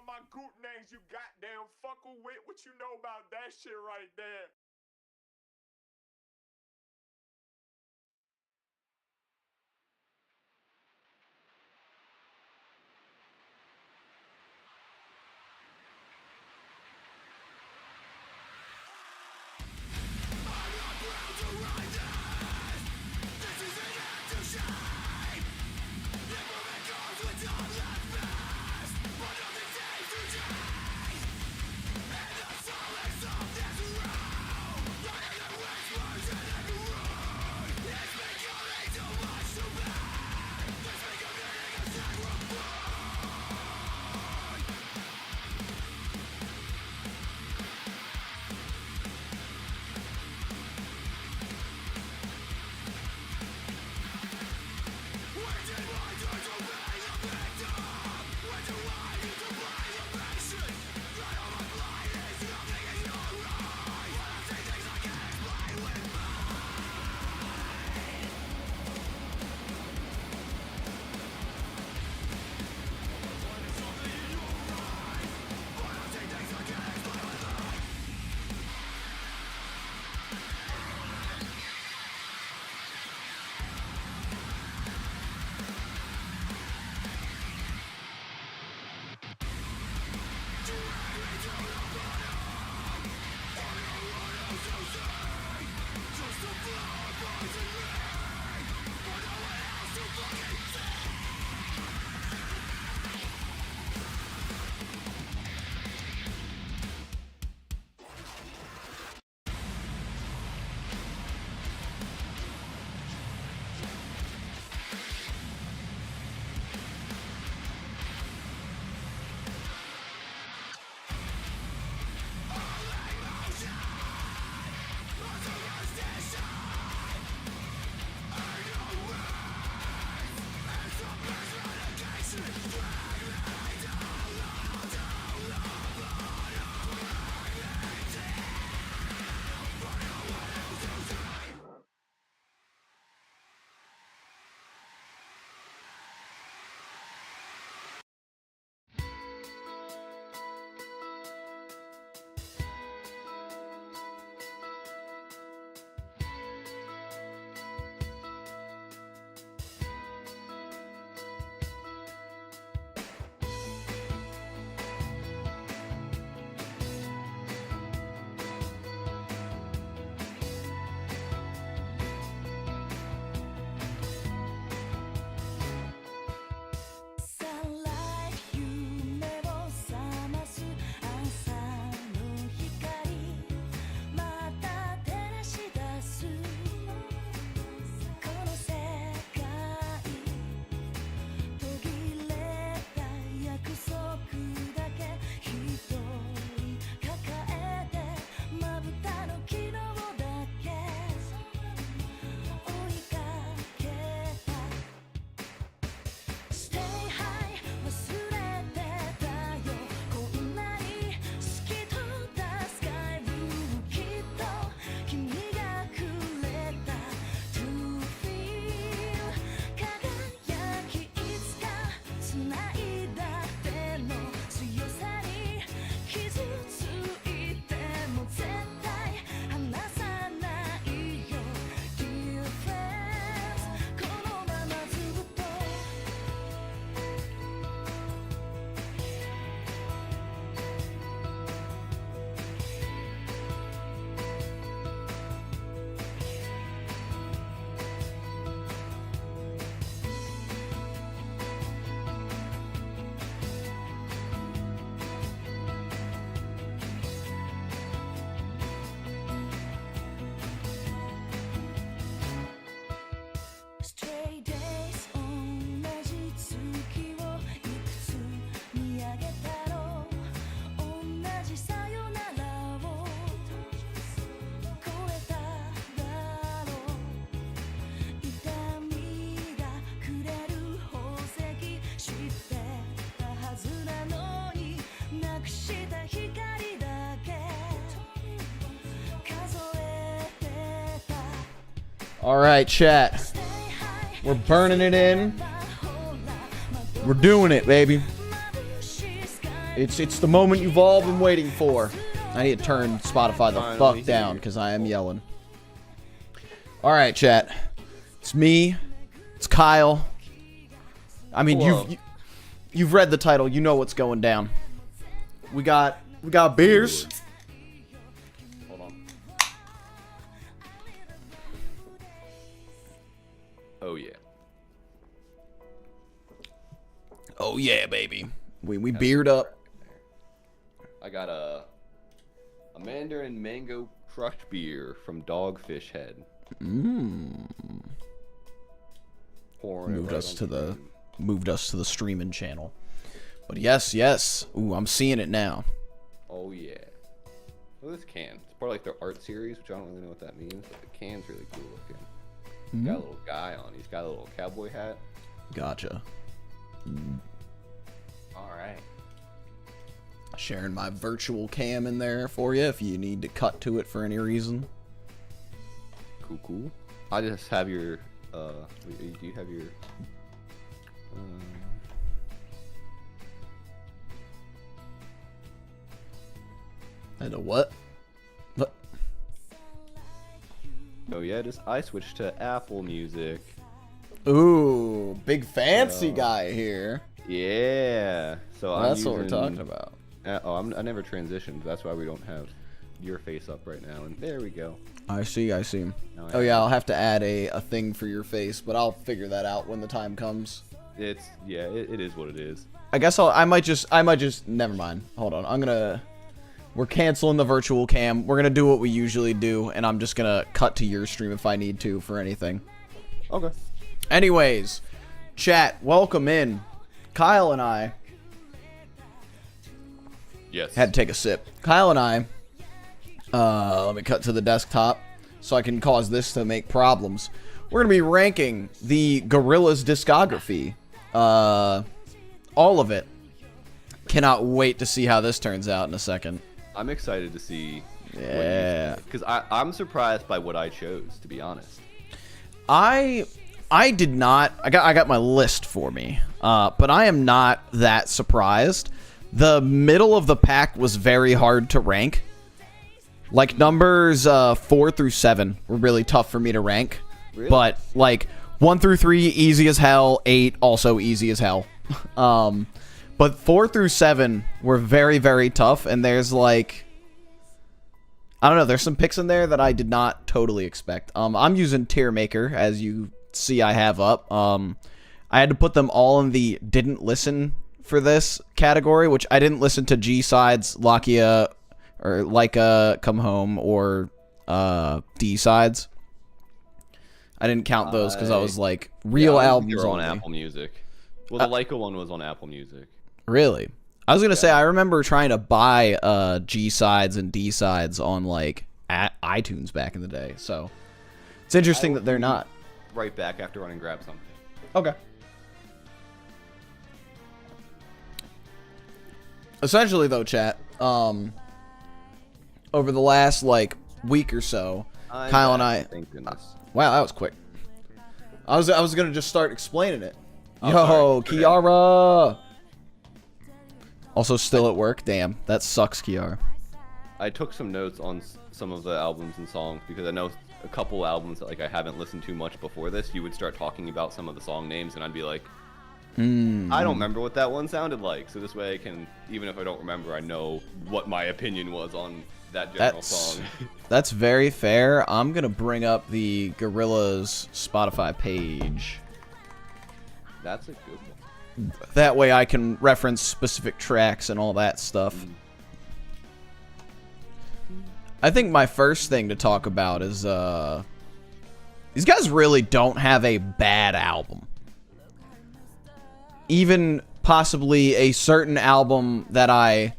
of my goot names, you goddamn fucker with. What you know about that shit right there? All right, chat. We're burning it in. We're doing it, baby. It's the moment you've all been waiting for. I need to turn Spotify the fuck down because I am yelling. All right, chat. It's me. It's Kyle. I mean, you've read the title. You know what's going down. We got beers. Hold on. Oh yeah. Oh yeah, baby. We beered up. I got a Mandarin Mango Crush beer from Dogfish Head. Moved us to the streaming channel. But yes. Ooh, I'm seeing it now. Oh yeah. Well, this can. It's part of like their art series, which I don't really know what that means, but the can's really cool looking. Got a little guy on. He's got a little cowboy hat. Gotcha. Alright. Sharing my virtual cam in there for you if you need to cut to it for any reason. Cool. I just have your, do you have your, And a what? What? Oh yeah, I switched to Apple Music. Ooh, big fancy guy here. Yeah. So Well, that's what we're talking about. I never transitioned. That's why we don't have your face up right now. And there we go. I see. Oh yeah, I'll have to add a thing for your face, but I'll figure that out when the time comes. It is what it is. I guess I might just never mind. Hold on. We're canceling the virtual cam. We're gonna do what we usually do, and I'm just gonna cut to your stream if I need to for anything. Okay. Anyways, chat, welcome in. Kyle and I had to take a sip. Kyle and I, let me cut to the desktop so I can cause this to make problems. We're going to be ranking the Gorillaz discography. All of it. Cannot wait to see how this turns out in a second. I'm excited to see. Yeah. Because I'm surprised by what I chose, to be honest. I did not. I got my list for me, but I am not that surprised. The middle of the pack was very hard to rank. Like numbers 4 through 7 were really tough for me to rank. Really? But like 1 through 3 easy as hell. 8 also easy as hell. But 4 through 7 were very, very tough. And there's like, I don't know. There's some picks in there that I did not totally expect. I'm using Tier Maker, as you see I have up. I had to put them all in the didn't listen for this category, which I didn't listen to G-Sides, Lakia, or Leica, Come Home, or D-Sides. I didn't count those because I was like, real albums They're on only. Apple Music. Well, the Leica one was on Apple Music. Really? I was going to say, I remember trying to buy G-Sides and D-Sides on like iTunes back in the day, so it's interesting that they're not. Right back after running grab something. Okay. Essentially, though, chat, over the last like week or so, Kyle and I. Thank goodness. Wow, that was quick. I was gonna just start explaining it. Oh, Yo, sorry. Kiara. Also, still at work. Damn, that sucks, Kiara. I took some notes on some of the albums and songs because I know a couple albums that like I haven't listened to much before this. You would start talking about some of the song names, and I'd be like, I don't remember what that one sounded like. So this way I can, even if I don't remember, I know what my opinion was on that general song. That's very fair. I'm gonna bring up the Gorillaz Spotify page. That's a good one. That way I can reference specific tracks and all that stuff. I think my first thing to talk about is these guys really don't have a bad album. Even possibly a certain album that I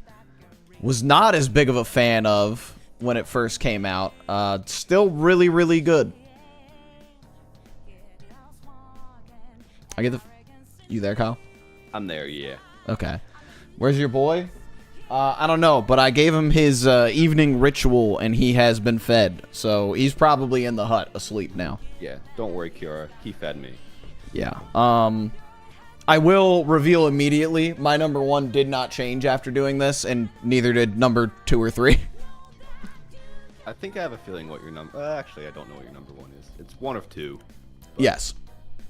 was not as big of a fan of when it first came out. Still really, really good. I get the... You there, Kyle? I'm there, yeah. Okay. Where's your boy? I don't know, but I gave him his evening ritual, and he has been fed. So he's probably in the hut asleep now. Yeah, don't worry, Kiara. He fed me. Yeah. I will reveal immediately, my number 1 did not change after doing this, and neither did number 2 or 3. I think I have a feeling what your number... actually, I don't know what your number 1 is. It's 1 of 2. But... Yes.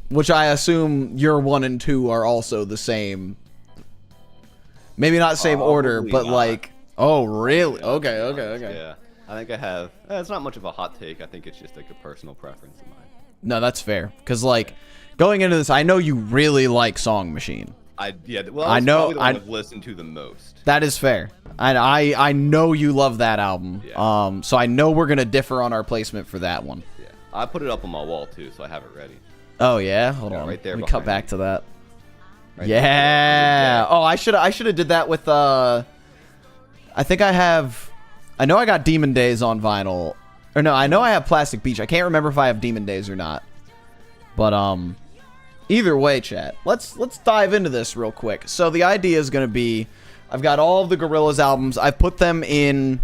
Which I assume your 1 and 2 are also the same. Maybe not same order, but not. like... Oh, really? Okay. Yeah. I think I have... it's not much of a hot take. I think it's just like a personal preference of mine. No, that's fair. Because, like, going into this, I know you really like Song Machine. Well, I know probably the one I've listened to the most. That is fair. I know you love that album. Yeah. So I know we're gonna differ on our placement for that one. Yeah. I put it up on my wall too, so I have it ready. Oh yeah, hold on. Right there. Let me cut back to that. Right yeah. there. Oh, I should have did that with I think I know I got Demon Days on vinyl. Or no, I know I have Plastic Beach. I can't remember if I have Demon Days or not. But either way, chat. Let's dive into this real quick. So the idea is going to be I've got all of the Gorillaz albums. I've put them in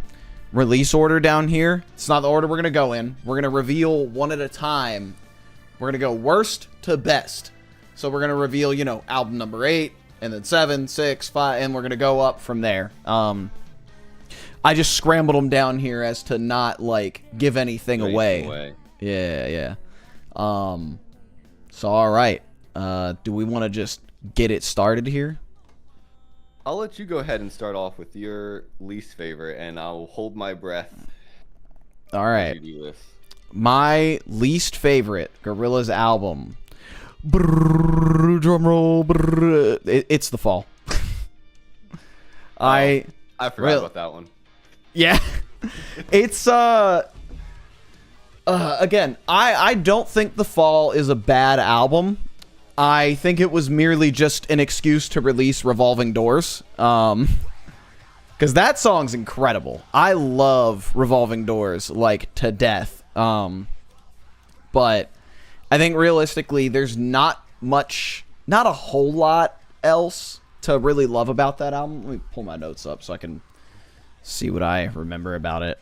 release order down here. It's not the order we're going to go in. We're going to reveal one at a time. We're going to go worst to best. So we're going to reveal, you know, album number 8 and then 7, 6, 5 and we're going to go up from there. I just scrambled them down here as to not like give anything away. Yeah. So all right. Do we want to just get it started here? I'll let you go ahead and start off with your least favorite, and I'll hold my breath. All right. As you do this. My least favorite Gorillaz album. Brrr, drum roll. Brrr, it's The Fall. I forgot about that one. Yeah. It's again, I don't think The Fall is a bad album. I think it was merely just an excuse to release Revolving Doors. Because that song's incredible. I love Revolving Doors, like, to death. But I think realistically, there's not a whole lot else to really love about that album. Let me pull my notes up so I can see what I remember about it.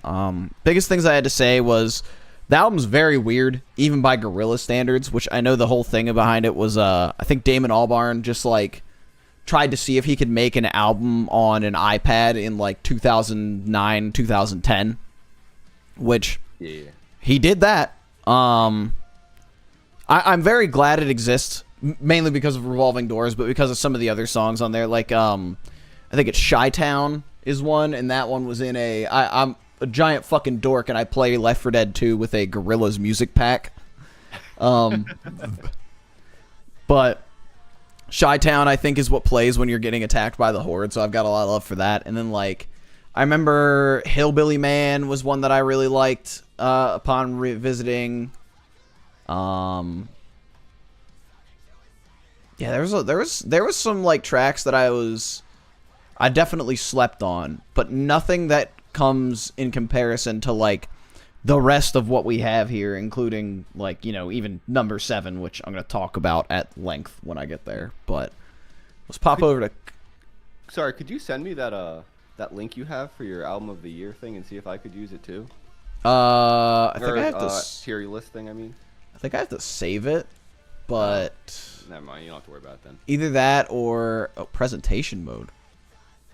Biggest things I had to say was the album's very weird, even by Gorillaz standards, which I know the whole thing behind it was, I think Damon Albarn just, like, tried to see if he could make an album on an iPad in, like, 2009, 2010, which he did that. I'm very glad it exists, mainly because of Revolving Doors, but because of some of the other songs on there, like, I think it's Chi-Town is one, and that one was in I'm a giant fucking dork, and I play Left 4 Dead 2 with a Gorillaz music pack. But Chi-Town, I think, is what plays when you're getting attacked by the Horde, so I've got a lot of love for that. And then, like, I remember Hillbilly Man was one that I really liked upon revisiting. Yeah, there was some, like, tracks that I definitely slept on, but nothing that comes in comparison to, like, the rest of what we have here, including, like, you know, even number 7, which I'm going to talk about at length when I get there. But let's pop over to... Sorry, could you send me that link you have for your album of the year thing and see if I could use it too? I think I have to... tier list thing, I mean. I think I have to save it, but... Never mind, you don't have to worry about it then. Either that or... Oh, presentation mode.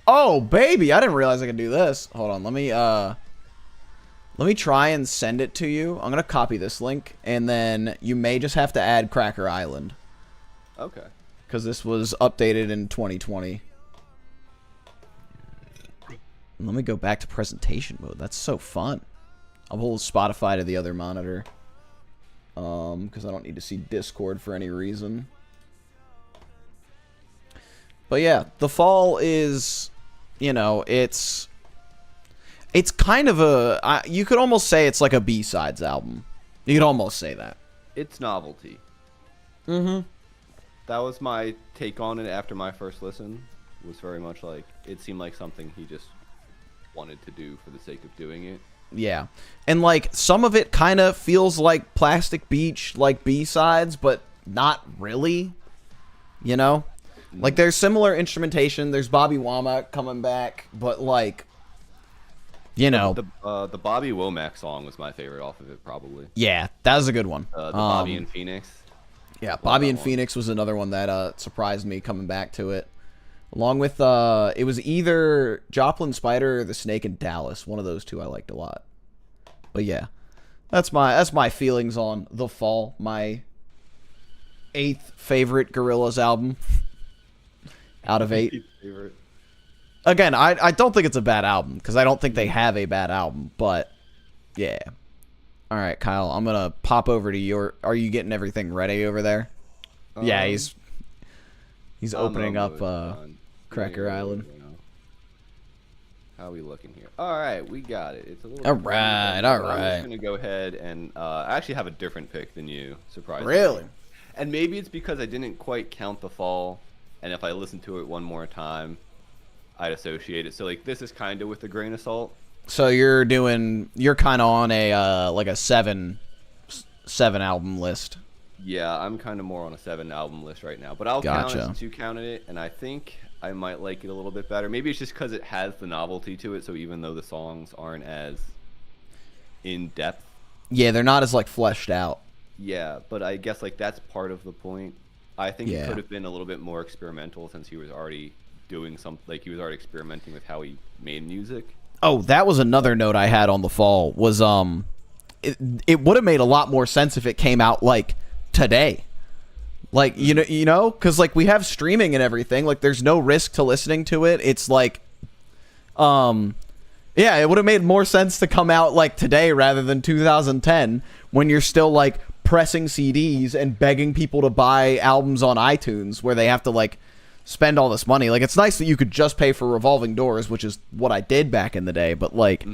Oh, baby! I didn't realize I could do this. Hold on, let me try and send it to you. I'm gonna copy this link, and then you may just have to add Cracker Island. Okay. Because this was updated in 2020. Let me go back to presentation mode. That's so fun. I'll hold Spotify to the other monitor. Because I don't need to see Discord for any reason. But yeah, The Fall is, you know, it's kind of you could almost say it's like a B-sides album. You could almost say that. It's novelty. Mm-hmm. That was my take on it after my first listen. Was very much like, it seemed like something he just wanted to do for the sake of doing it. Yeah. And, like, some of it kind of feels like Plastic Beach, like B-sides, but not really, you know? Like, there's similar instrumentation. There's Bobby Womack coming back, but, like, you know. The Bobby Womack song was my favorite off of it, probably. Yeah, that was a good one. The Bobby and Phoenix. Yeah, Bobby and Phoenix was another one that surprised me coming back to it. Along with, it was either Joplin Spider or The Snake in Dallas. One of those two I liked a lot. But yeah, that's my feelings on The Fall. My 8th favorite Gorillaz album out of 8. Again, I don't think it's a bad album because I don't think they have a bad album. But yeah. All right, Kyle, I'm going to pop over to your... Are you getting everything ready over there? Yeah, he's opening up Cracker Island. How are we looking here? All right, we got it. It's a little... All right. I'm just going to go ahead and... I actually have a different pick than you, surprisingly. Really? And maybe it's because I didn't quite count The Fall, and if I listen to it one more time, I'd associate it. So, like, this is kind of with a grain of salt. So you're kind of on a like a seven album list. Yeah, I'm kind of more on a 7 album list right now, but I'll count it since you counted it, and I think I might like it a little bit better. Maybe it's just because it has the novelty to it. So even though the songs aren't as in depth, yeah, they're not as like fleshed out. Yeah, but I guess like that's part of the point. I think it could have been a little bit more experimental since he was already doing something. Like he was already experimenting with how he made music. Oh, that was another note I had on The Fall was it would have made a lot more sense if it came out like today. Like you know cuz like we have streaming and everything, like there's no risk to listening to it. It's like yeah, it would have made more sense to come out like today rather than 2010 when you're still like pressing CDs and begging people to buy albums on iTunes where they have to like spend all this money. Like it's nice that you could just pay for revolving doors, which is what I did back in the day, but like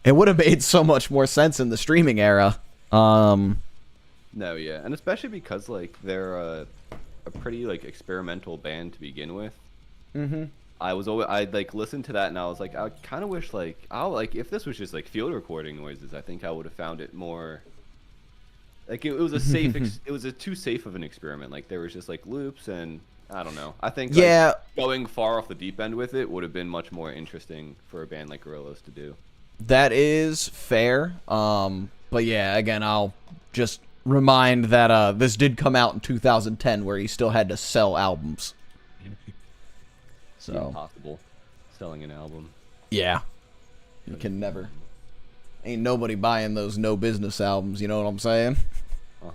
it would have made so much more sense in the streaming era. No, yeah, and especially because like they're a pretty like experimental band to begin with. I like listened to that and I was like, I kind of wish like if this was just like field recording noises, I think I would have found it more like it was a safe it was a too safe of an experiment. Like there was just like loops and I don't know. I think like, going far off the deep end with it would have been much more interesting for a band like Gorillaz to do. That is fair. But yeah, again, I'll just remind that this did come out in 2010 where he still had to sell albums. So impossible selling an album. Yeah. You can never. Ain't nobody buying those no business albums, you know what I'm saying?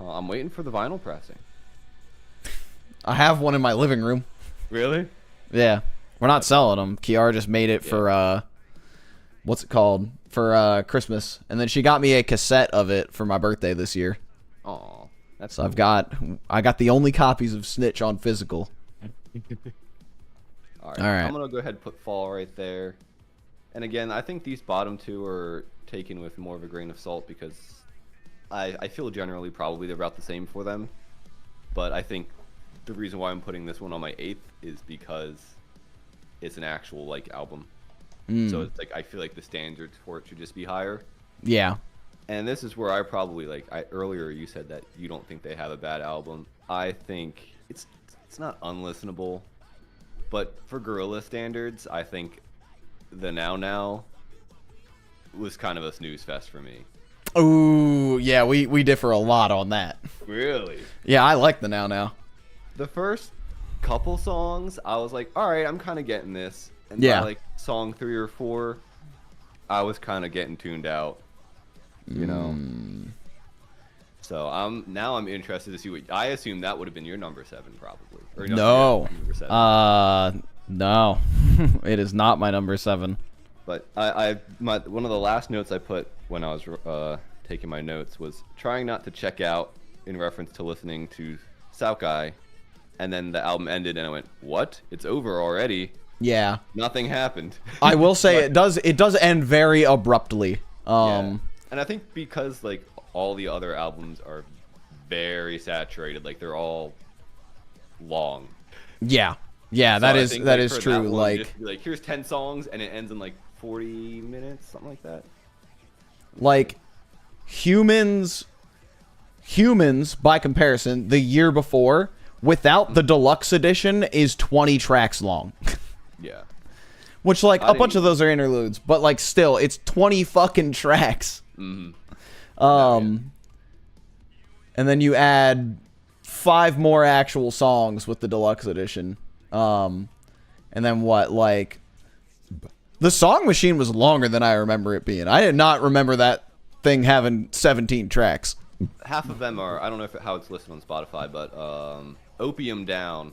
I'm waiting for the vinyl pressing. I have one in my living room. Really? Yeah. We're not selling them. Kiara just made it for, what's it called? For Christmas. And then she got me a cassette of it for my birthday this year. Aw. That's so cool. I got the only copies of Snitch on physical. All right. I'm going to go ahead and put Fall right there. And again, I think these bottom two are taken with more of a grain of salt because I feel generally probably they're about the same for them. But I think the reason why I'm putting this one on my 8th is because it's an actual like album. So it's like I feel like the standards for it should just be higher. Yeah. And this is where I probably like earlier you said that you don't think they have a bad album. I think it's not unlistenable, but for Gorillaz standards, I think the Now was kind of a snooze fest for me. Ooh, yeah, we differ a lot on that. Really? Yeah, I like the Now. The first couple songs, I was like, all right, I'm kind of getting this. And by like song 3 or 4, I was kind of getting tuned out, you know. So I'm interested to see what I assume that would have been your number 7 probably. Or no, number 7. No, it is not my number 7. But one of the last notes I put when I was taking my notes was trying not to check out in reference to listening to CqBwAfFlEs. And then the album ended, and I went, "What? It's over already?" Yeah. Nothing happened. I will say it does end very abruptly. Yeah. And I think because like all the other albums are very saturated, like they're all long. Yeah. Yeah, so that is true. Like here's 10 songs, and it ends in like 40 minutes, something like that. Like humans by comparison, the year before, without the deluxe edition, is 20 tracks long. Yeah. Which, like, a bunch of those are interludes, but, like, still, it's 20 fucking tracks. Mm-hmm. And then you add 5 more actual songs with the deluxe edition. And then what, like, the Song Machine was longer than I remember it being. I did not remember that thing having 17 tracks. Half of them are, I don't know how it's listed on Spotify, but Opium Down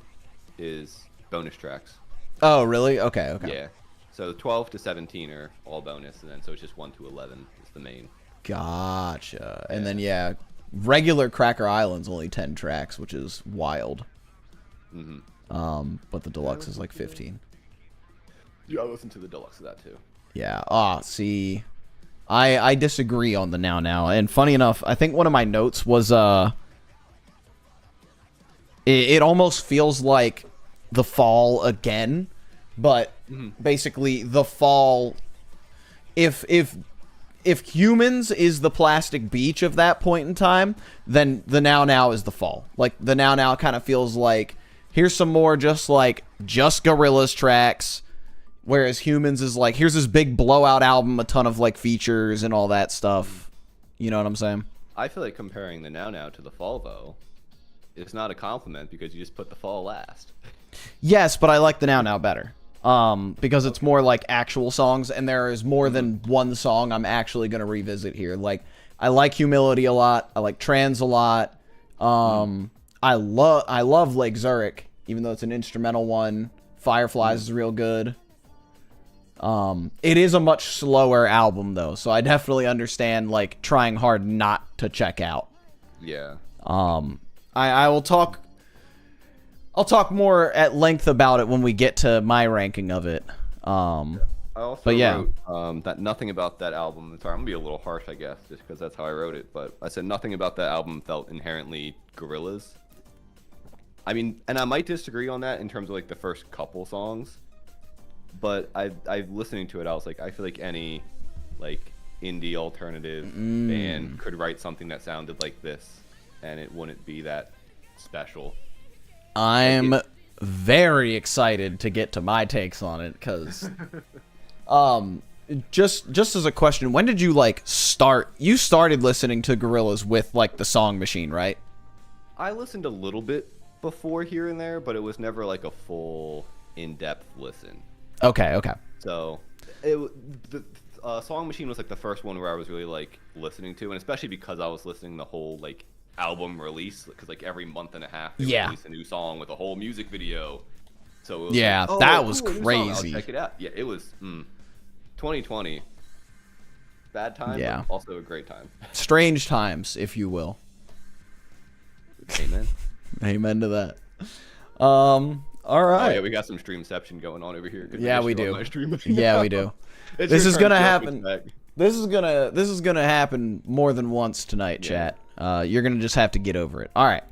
is bonus tracks. Oh, really? Okay. Yeah. So 12 to 17 are all bonus, and then so it's just 1 to 11 is the main. Gotcha. And then, regular Cracker Island's only 10 tracks, which is wild. But the deluxe is like 15. Yeah, I listened to the deluxe of that too. Yeah. See, I disagree on the Now. And funny enough, I think one of my notes was it almost feels like The Fall again, but basically The Fall, if Humans is the plastic beach of that point in time, then the Now is The Fall. Like, the Now kind of feels like, here's some more just Gorillaz tracks, whereas Humans is like, here's this big blowout album, a ton of like features and all that stuff. You know what I'm saying? I feel like comparing the Now to the Fall, though, it's not a compliment because you just put the Fall last. Yes, but I like the Now better. Because it's more like actual songs, and there is more than one song I'm actually going to revisit here. Like, I like Humility a lot. I like Trans a lot. I love Lake Zurich, even though it's an instrumental one. Fireflies is real good. It is a much slower album, though, so I definitely understand, like, trying hard not to check out. Yeah. I'll talk more at length about it when we get to my ranking of it. I also wrote that nothing about that album, sorry, I'm going to be a little harsh, I guess, just because that's how I wrote it, but I said nothing about that album felt inherently Gorillaz. I mean, and I might disagree on that in terms of, like, the first couple songs, but I listening to it, I was like, I feel like any, like, indie alternative band could write something that sounded like this, and it wouldn't be that special. I'm very excited to get to my takes on it, because just as a question, when did you you started listening to Gorillaz with like the Song Machine, right? I listened a little bit before here and there, but it was never like a full in-depth listen. Okay. So the Song Machine was like the first one where I was really like listening to, and especially because I was listening the whole like album release, because like every month and a half they would release a new song with a whole music video. So it was that was crazy. I'll check it out. Yeah, it was 2020. Bad time, but also a great time. Strange times, if you will. Amen. Amen to that. All right. Oh, yeah, we got some streamception going on over here. Yeah, we do. Yeah, we do. This is gonna happen. This is gonna happen more than once tonight, chat. You're gonna just have to get over it. All right.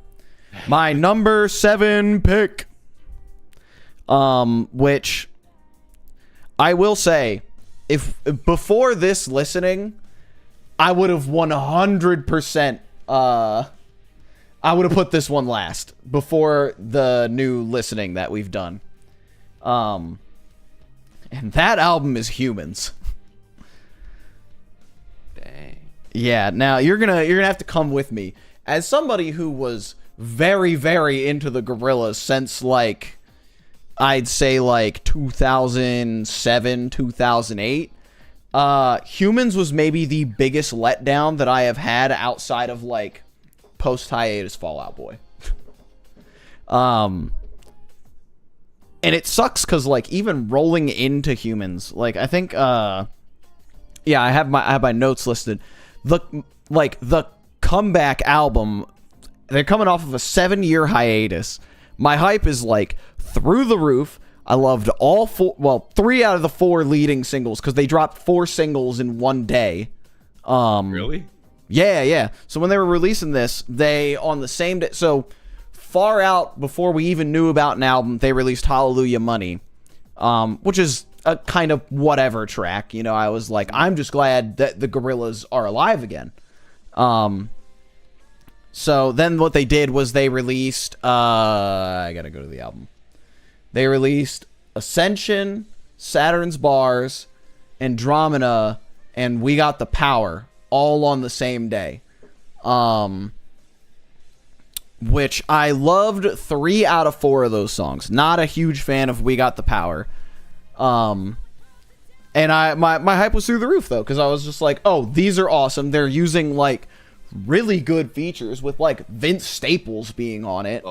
My number 7 pick, which I will say, if before this listening, I would have 100%. I would have put this one last before the new listening that we've done. And that album is Humans. Dang. Yeah, now you're gonna have to come with me. As somebody who was very, very into the Gorillaz since like I'd say like 2007, 2008, Humans was maybe the biggest letdown that I have had outside of like post-hiatus Fall Out Boy. And it sucks because like even rolling into Humans, like I think I have my notes listed. The comeback album, they're coming off of a 7-year hiatus. My hype is like through the roof. I loved all 3 out of the 4 leading singles because they dropped 4 singles in one day. Really? Yeah. So when they were releasing this, they on the same day, so far out before we even knew about an album, they released Hallelujah Money, which is a kind of whatever track. You know, I was like, I'm just glad that the Gorillaz are alive again. So then what they did was they released, I gotta go to the album. They released Ascension, Saturn's Bars, Andromeda, and We Got the Power all on the same day. which I loved 3 out of 4 of those songs. Not a huge fan of We Got the Power. And my hype was through the roof, though, because I was just like, oh, these are awesome. They're using, like, really good features with, like, Vince Staples being on it.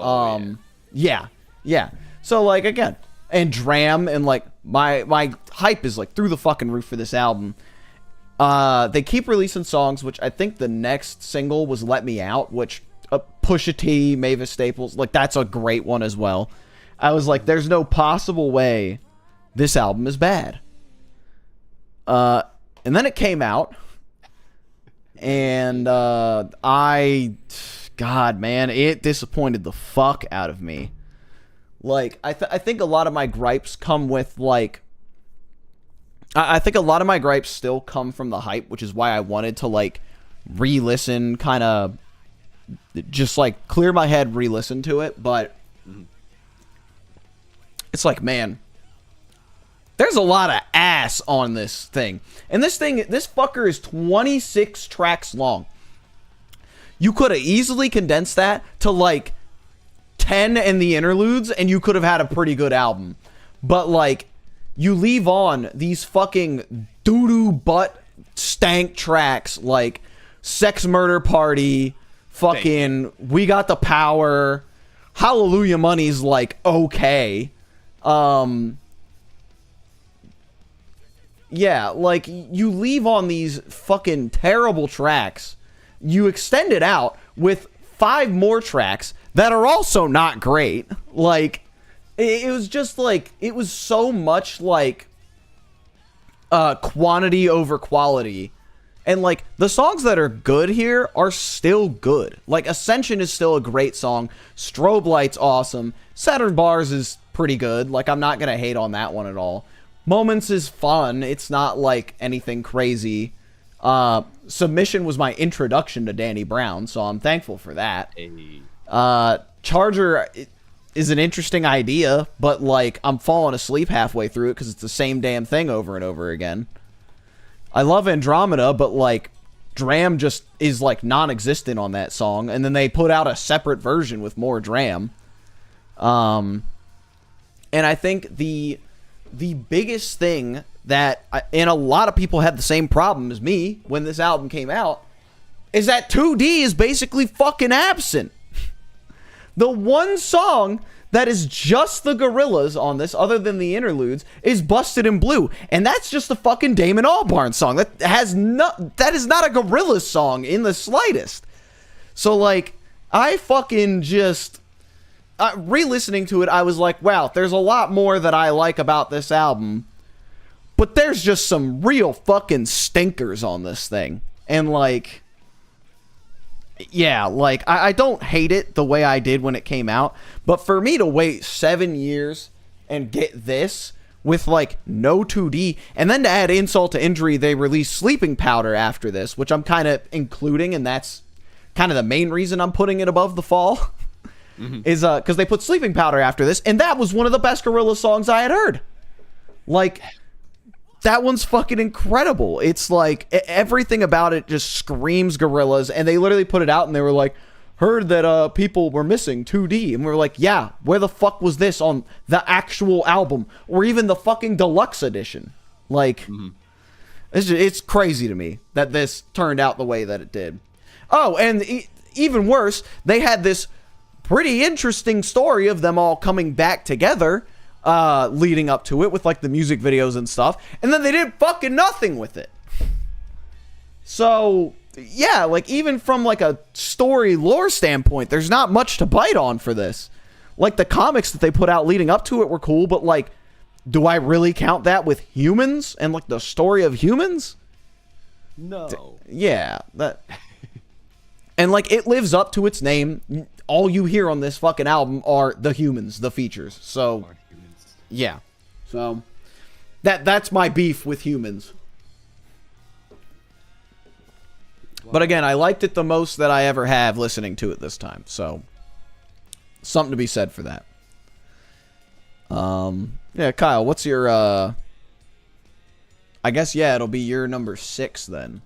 Yeah. So, like, again, and Dram, and, like, my hype is, like, through the fucking roof for this album. They keep releasing songs, which I think the next single was Let Me Out, which Pusha T, Mavis Staples, like, that's a great one as well. I was like, there's no possible way this album is bad. And then it came out, and God, man, it disappointed the fuck out of me. Like, I think a lot of my gripes come with, like, I think a lot of my gripes still come from the hype, which is why I wanted to, like, re-listen, kind of just, like, clear my head, re-listen to it, but it's like, man, there's a lot of ass on this thing. And this fucker is 26 tracks long. You could have easily condensed that to, like, 10 and the interludes, and you could have had a pretty good album. But, like, you leave on these fucking doo-doo butt stank tracks like Sex Murder Party, fucking We Got the Power, Hallelujah Money's, like, okay. Yeah, like, you leave on these fucking terrible tracks. You extend it out with 5 more tracks that are also not great. Like, it was just, like, it was so much, like, quantity over quality. And, like, the songs that are good here are still good. Like, Ascension is still a great song. Strobe Light's awesome. Saturn Bars is pretty good. Like, I'm not gonna hate on that one at all. Moments is fun. It's not, like, anything crazy. Submission was my introduction to Danny Brown, so I'm thankful for that. Charger is an interesting idea, but, like, I'm falling asleep halfway through it because it's the same damn thing over and over again. I love Andromeda, but, like, Dram just is, like, non-existent on that song, and then they put out a separate version with more Dram. And I think the biggest thing that, and a lot of people had the same problem as me when this album came out, is that 2D is basically fucking absent. The one song that is just the Gorillaz on this, other than the interludes, is Busted in Blue. And that's just a fucking Damon Albarn song. That is not a Gorillaz song in the slightest. So, like, I fucking just... re-listening to it, I was like, wow, there's a lot more that I like about this album. But there's just some real fucking stinkers on this thing. And, like... yeah, like, I don't hate it the way I did when it came out, but for me to wait 7 years and get this with, like, no 2D, and then to add insult to injury, they released Sleeping Powder after this, which I'm kind of including, and that's kind of the main reason I'm putting it above The Fall, is because they put Sleeping Powder after this, and that was one of the best Gorillaz songs I had heard. Like... that one's fucking incredible. It's like, everything about it just screams Gorillaz, and they literally put it out and they were like, heard that people were missing 2D, and we were like, yeah, where the fuck was this on the actual album, or even the fucking deluxe edition? Like, it's crazy to me that this turned out the way that it did. Oh, and even worse, they had this pretty interesting story of them all coming back together, leading up to it with, like, the music videos and stuff, and then they did fucking nothing with it. So, yeah, like, even from, like, a story lore standpoint, there's not much to bite on for this. Like, the comics that they put out leading up to it were cool, but, like, do I really count that with Humans and, like, the story of Humans? No. Yeah, that... and, like, it lives up to its name. All you hear on this fucking album are the Humans, the features, so... yeah, so that's my beef with Humans. But again, I liked it the most that I ever have listening to it this time, so something to be said for that. Yeah, Kyle, what's your I guess, yeah, it'll be your number 6 then.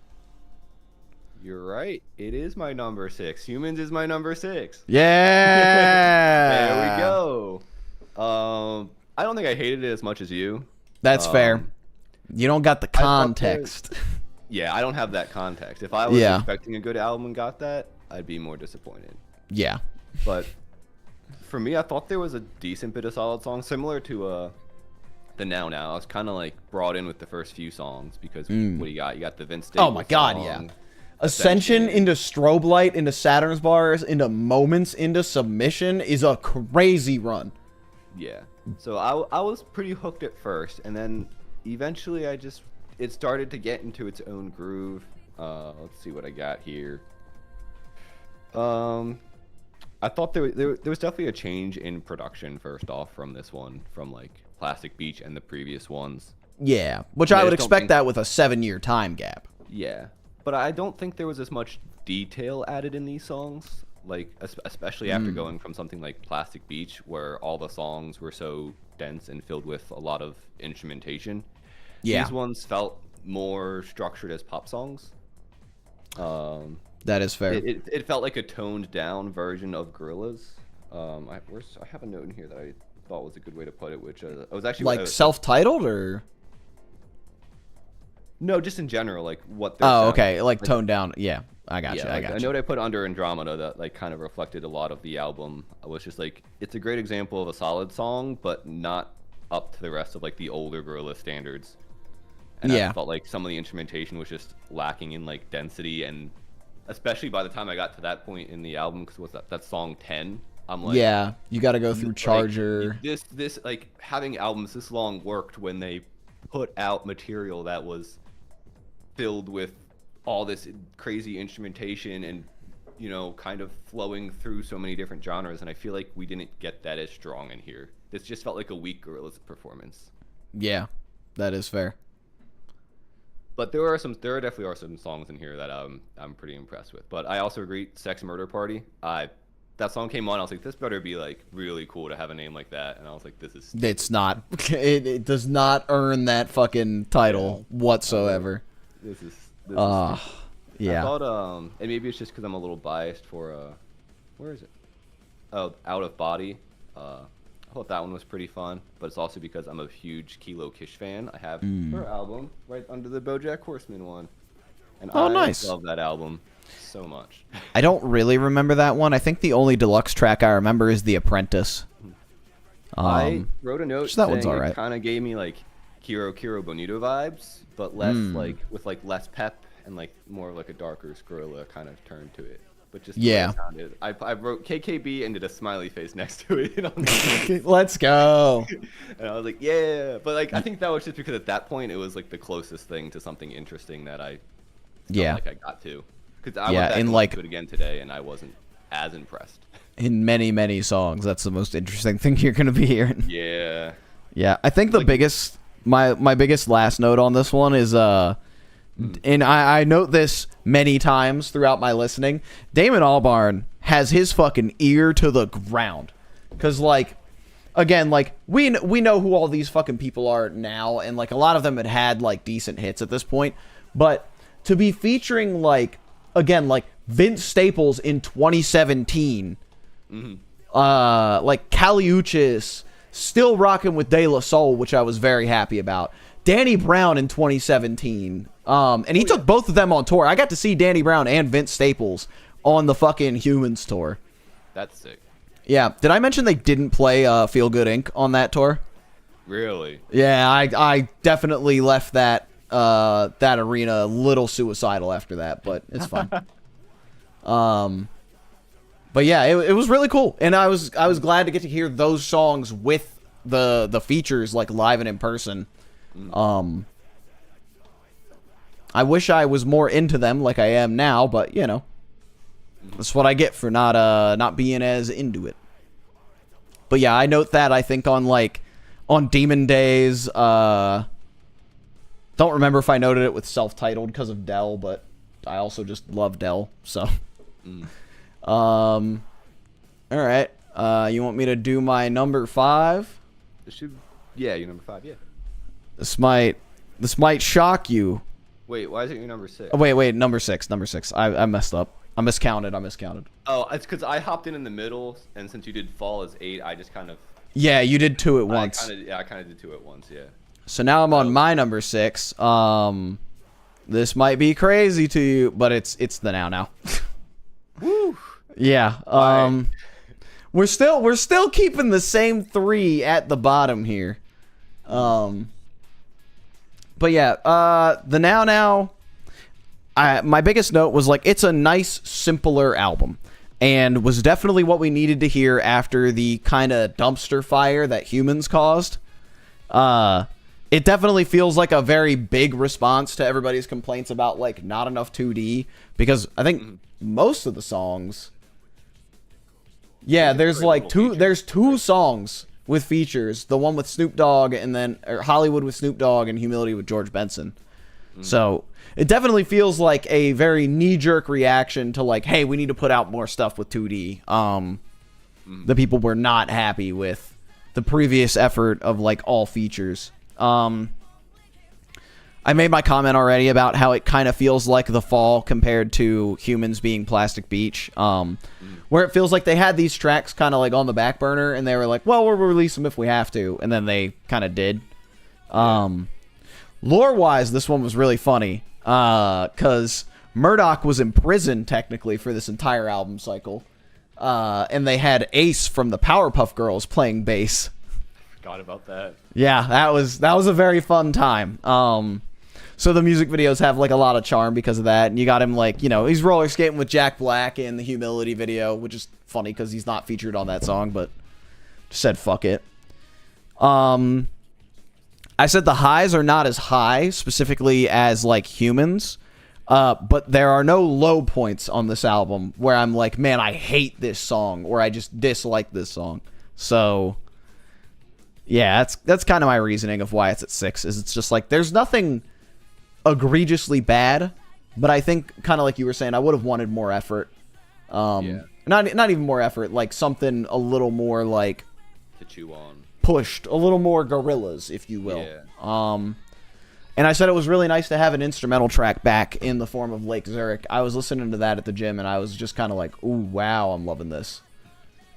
You're right. It is my number 6. Humans is my number 6. Yeah. There we go. I don't think I hated it as much as you. That's fair. You don't got the context. Yeah, I don't have that context. If I was expecting a good album and got that, I'd be more disappointed. Yeah. But for me, I thought there was a decent bit of solid songs, similar to the Now Now. I was kind of like brought in with the first few songs because what do you got? You got the Vince Staples. Oh my God, song, yeah. Ascension into Strobe Light into Saturn's Bars into Moments into Submission is a crazy run. Yeah. So I was pretty hooked at first, and then eventually it started to get into its own groove. Let's see what I got here. I thought there was definitely a change in production first off from this one, from like Plastic Beach and the previous ones. Yeah, which I would expect that with a 7-year time gap. Yeah, but I don't think there was as much detail added in these songs, like especially after going from something like Plastic Beach, where all the songs were so dense and filled with a lot of instrumentation. Yeah, these ones felt more structured as pop songs. That is fair. It felt like a toned down version of Gorillaz. I have a note in here that I thought was a good way to put it, which I was actually like self-titled or no, just in general, like what. Oh, okay, like toned down. Yeah, I got you. I got you. A note I put under Andromeda that like kind of reflected a lot of the album. I was just like, it's a great example of a solid song, but not up to the rest of like the older Gorillaz standards. And I felt like some of the instrumentation was just lacking in like density, and especially by the time I got to that point in the album, because what's that song 10? I'm like, yeah, you got to go through Charger. Like, this like having albums this long worked when they put out material that was filled with all this crazy instrumentation and kind of flowing through so many different genres, and I feel like we didn't get that as strong in here. This just felt like a weak Gorillaz performance. Yeah, that is fair. But there definitely are some songs in here that I'm pretty impressed with. But I also agree, Sex Murder Party. That song came on, I was like, this better be like really cool to have a name like that. And I was like, this is stupid. It's not. It does not earn that fucking title whatsoever. This is yeah. I thought and maybe it's just because I'm a little biased for where is it? Oh, Out of Body. I thought that one was pretty fun, but it's also because I'm a huge Kilo Kish fan. I have her album right under the BoJack Horseman one, and I love that album so much. I don't really remember that one. I think the only deluxe track I remember is The Apprentice. I wrote a note that saying one's all right. It kind of gave me like Kiro Bonito vibes, but less like with like less pep and like more of like a darker Skrilla kind of turn to it. But just I wrote KKB and did a smiley face next to it. Let's go. And I was like, yeah. But like I think that was just because at that point it was like the closest thing to something interesting that I felt like I got to. Because I went back and listened to it again today and I wasn't as impressed. In many songs, that's the most interesting thing you're gonna be hearing. Yeah. Yeah. I think the biggest my biggest last note on this one is and I note this many times throughout my listening, Damon Albarn has his fucking ear to the ground. Because, like, again, like, we know who all these fucking people are now, and, like, a lot of them had, like, decent hits at this point. But to be featuring, like, again, like, Vince Staples in 2017, like, Kali Uchis, still rocking with De La Soul, which I was very happy about. Danny Brown in 2017. And he took both of them on tour. I got to see Danny Brown and Vince Staples on the fucking Humans tour. That's sick. Yeah. Did I mention they didn't play Feel Good Inc. on that tour? Really? Yeah, I definitely left that arena a little suicidal after that, but it's fine. But yeah, it was really cool, and I was glad to get to hear those songs with the features like live and in person. I wish I was more into them like I am now, but you know, that's what I get for not being as into it. But yeah, I note that I think on Demon Days, don't remember if I noted it with self-titled because of Dell, but I also just love Dell, so. All right. You want me to do my number 5? Yeah, your number 5, yeah. This might shock you, Wait, why is it your number 6? Oh, wait, number 6. I messed up. I miscounted. Oh, it's because I hopped in the middle, and since you did Fall as 8, I just kind of... Yeah, you did 2 at once. I kind of did 2 at once, yeah. So now I'm on my number 6. This might be crazy to you, but it's the now. Woo! Yeah. We're still keeping the same 3 at the bottom here. But yeah, the now. My biggest note was like it's a nice, simpler album, and was definitely what we needed to hear after the kind of dumpster fire that Humans caused. It definitely feels like a very big response to everybody's complaints about like not enough 2D, because I think most of the songs, there's like two songs with features, the one with Snoop Dogg and then Hollywood with Snoop Dogg and Humility with George Benson. So it definitely feels like a very knee-jerk reaction to like, hey, we need to put out more stuff with 2D. The people were not happy with the previous effort of like all features. I made my comment already about how it kind of feels like The Fall compared to Humans being Plastic Beach, where it feels like they had these tracks kind of like on the back burner and they were like, well, we'll release them if we have to, and then they kind of did. Lore-wise, this one was really funny, because Murdoch was in prison, technically, for this entire album cycle, and they had Ace from the Powerpuff Girls playing bass. Forgot about that. Yeah, that was a very fun time. So the music videos have, like, a lot of charm because of that, and you got him, like, you know, he's roller skating with Jack Black in the Humility video, which is funny because he's not featured on that song, but just said fuck it. I said the highs are not as high, specifically as, like, Humans, but there are no low points on this album where I'm like, man, I hate this song, or I just dislike this song. So, yeah, that's kind of my reasoning of why it's at 6, is it's just like, there's nothing egregiously bad, but I think, kind of like you were saying, I would have wanted more effort. Not even more effort, like something a little more, like, to chew on. Pushed a little more Gorillaz, if you will. And I said it was really nice to have an instrumental track back in the form of Lake Zurich. I was listening to that at the gym and I was just kind of like, ooh, wow, I'm loving this.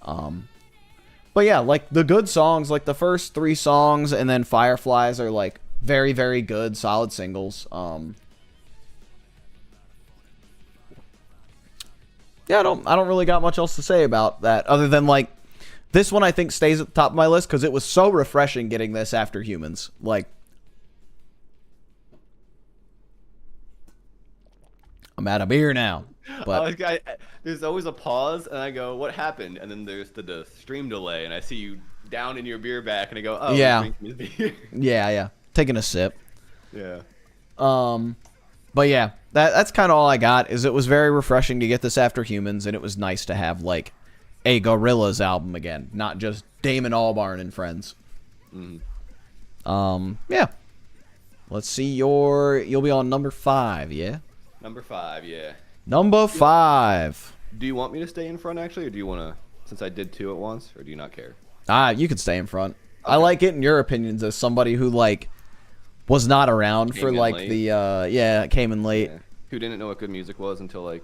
But yeah, like the good songs, like the first 3 songs and then Fireflies are like very, very good, solid singles. Yeah, I don't really got much else to say about that other than like, this one I think stays at the top of my list because it was so refreshing getting this after Humans. Like, I'm out of beer now. But there's always a pause, and I go, "What happened?" And then there's the stream delay, and I see you down in your beer back, and I go, "Oh, yeah, beer." yeah, taking a sip. Yeah. But yeah, that's kind of all I got. Is it was very refreshing to get this after Humans, and it was nice to have like a Gorillaz album again, not just Damon Albarn and friends. Yeah. Let's see you'll be on number 5, yeah? Number 5, yeah. Number 5. Do you want me to stay in front actually, or do you want to, since I did 2 at once, or do you not care? You can stay in front. Okay. I like getting your opinions as somebody who like was not around for like late. Came in late. Yeah. Who didn't know what good music was until like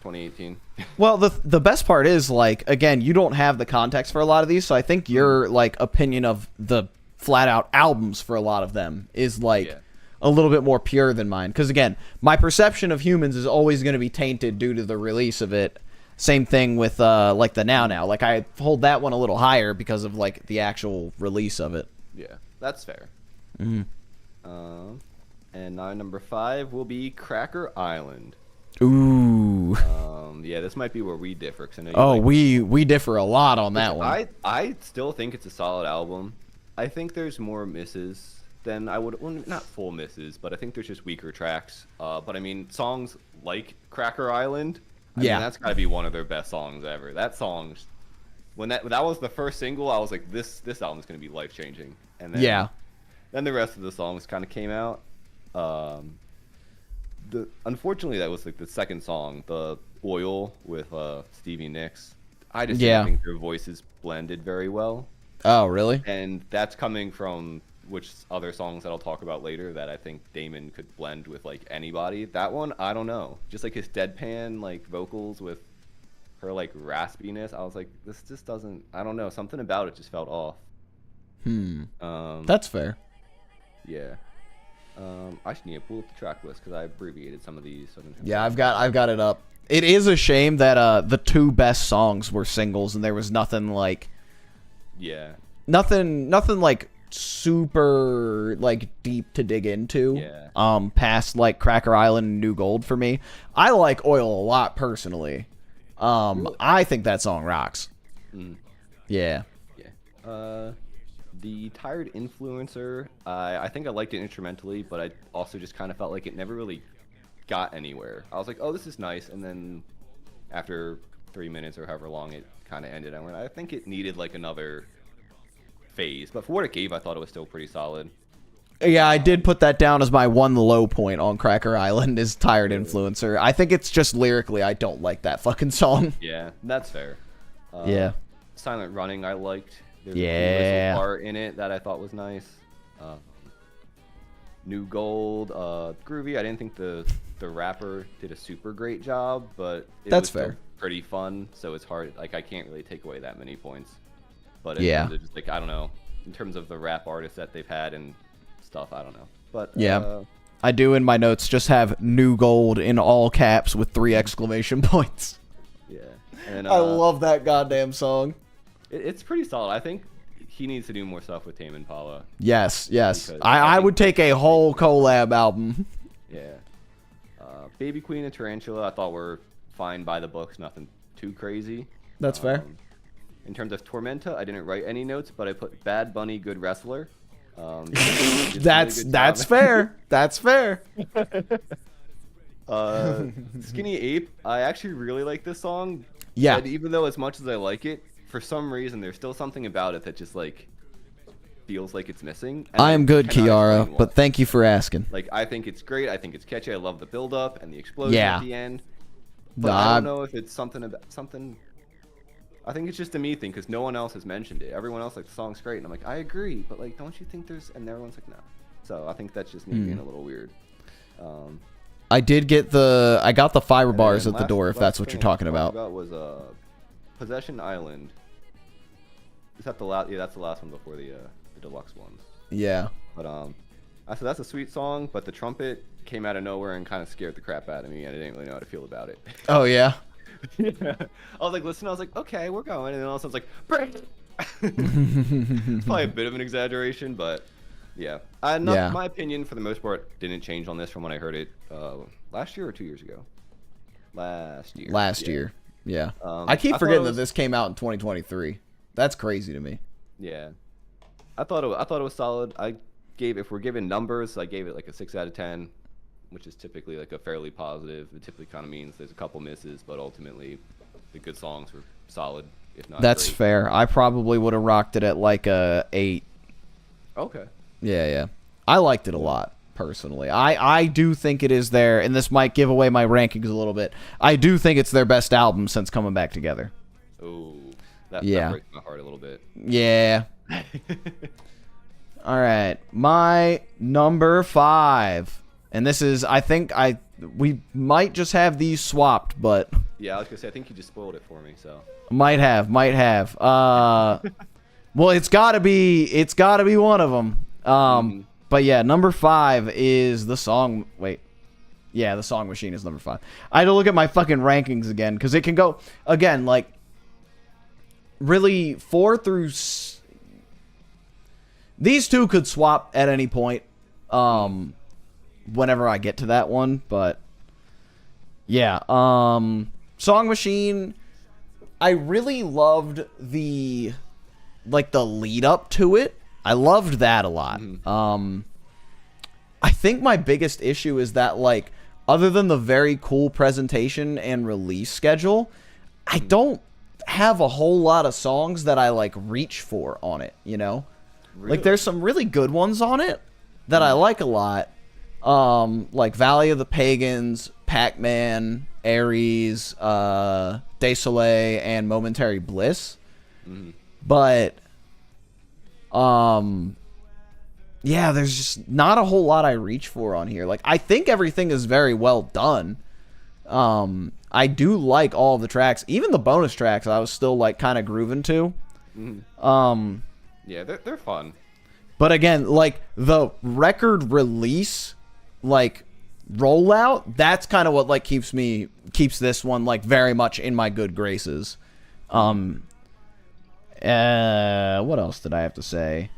2018. Well, the best part is, like, again, you don't have the context for a lot of these, so I think your, like, opinion of the flat-out albums for a lot of them is, like, a little bit more pure than mine. Because, again, my perception of Humans is always going to be tainted due to the release of it. Same thing with, like, the Now. Like, I hold that one a little higher because of, like, the actual release of it. Yeah, that's fair. And now number 5 will be Cracker Island. Ooh. Yeah, this might be where we differ. 'Cause I know we differ a lot on that one. I still think it's a solid album. I think there's more misses than I would. Well, not full misses, but I think there's just weaker tracks. But I mean, songs like Cracker Island. I mean, that's got to be one of their best songs ever. That song, when that was the first single, I was like, this album's gonna be life changing. And then, then the rest of the songs kind of came out. Unfortunately, that was like the second song, the Oil with Stevie Nicks. I just don't think their voices blended very well. Oh, really? And that's coming from which other songs that I'll talk about later that I think Damon could blend with like anybody. That one, I don't know. Just like his deadpan like vocals with her like raspiness, I was like, this just doesn't. I don't know. Something about it just felt off. That's fair. Yeah. I should need to pull up the track list because I abbreviated some of these. So yeah, I've got it up. It is a shame that the 2 best songs were singles and there was nothing like. Yeah. Nothing like super like deep to dig into. Yeah. Past like Cracker Island and New Gold for me. I like Oil a lot personally. I think that song rocks. Yeah. Yeah. The Tired Influencer, I think I liked it instrumentally, but I also just kind of felt like it never really got anywhere. I was like, oh, this is nice, and then after 3 minutes or however long it kind of ended, I think it needed like another phase. But for what it gave, I thought it was still pretty solid. Yeah, I did put that down as my one low point on Cracker Island is Tired Influencer. I think it's just lyrically I don't like that fucking song. Yeah, that's fair. Yeah. Silent Running I liked. There's Yeah. a part in it that I thought was nice. New Gold, groovy. I didn't think the rapper did a super great job, but it That's was still fair. pretty fun, so it's hard. Like, I can't really take away that many points. But Yeah. just like, I don't know, in terms of the rap artists that they've had and stuff, I don't know. But Yeah. I do in my notes just have New Gold in all caps with 3 exclamation points. Yeah. And I love that goddamn song. it's pretty solid. I think he needs to do more stuff with Tame Impala. Yes. Because I would take a whole collab album. Yeah. Baby Queen and Tarantula I thought were fine by the books, nothing too crazy. That's fair. In terms of Tormenta, I didn't write any notes, but I put Bad Bunny, Good Wrestler. That's fair. That's fair. Skinny Ape, I actually really like this song. Yeah. But even though as much as I like it, for some reason there's still something about it that just like feels like it's missing. And I am good, cannot Kiara, explain why. but thank you for asking. Like, I think it's great. I think it's catchy. I love the build up and the explosion Yeah. at the end. But I don't know if it's something about something. I think it's just a me thing because no one else has mentioned it. Everyone else like the song's great, and I'm like, I agree, but like, don't you think there's? And everyone's like, no. So I think that's just me being a little weird. I did get I got the fiber bars And at the door, if that's what you're thing I talking about. was Possession Island. Is that the last? Yeah, that's the last one before the deluxe ones. Yeah. But I said that's a sweet song, but the trumpet came out of nowhere and kind of scared the crap out of me, and I didn't really know how to feel about it. Oh, yeah? Yeah. I was like, listen, I was like, okay, we're going, and then all of a sudden I was like, it's probably a bit of an exaggeration, but yeah. My opinion, for the most part, didn't change on this from when I heard it last year or 2 years ago. Last year. Last year. Yeah. I I keep thought forgetting it that was- this came out in 2023. That's crazy to me. Yeah. I thought it was solid. If we're giving numbers, I gave it like a 6 out of 10, which is typically like a fairly positive. It typically kind of means there's a couple misses, but ultimately the good songs were solid, if not That's great. fair. I probably would have rocked it at like a 8. Okay. Yeah. I liked it a lot, personally. I do think it is their, and this might give away my rankings a little bit, I do think it's their best album since coming back together. Ooh. That breaks my heart a little bit. Yeah. All right. My number 5. And this is, I think we might just have these swapped, but Yeah, I was gonna say I think you just spoiled it for me, so. might have. Well, it's gotta be one of them. But yeah, number 5 is the song. Wait. Yeah, the Song Machine is number 5. I had to look at my fucking rankings again because it can go again like really 4 through. These two could swap at any point. Whenever I get to that one, but yeah. Song Machine. I really loved the lead up to it. I loved that a lot. I think my biggest issue is that like other than the very cool presentation and release schedule, I don't have a whole lot of songs that I like reach for on it, you know? Really? Like there's some really good ones on it that I like a lot. Like Valley of the Pagans, Pac-Man, Ares, De Soleil, and Momentary Bliss. But yeah, there's just not a whole lot I reach for on here. Like, I think everything is very well done. I do like all of the tracks, even the bonus tracks. I was still like kind of grooving to. Yeah, they're fun. But again, like the record release, like rollout, that's kind of what like keeps this one like very much in my good graces. What else did I have to say?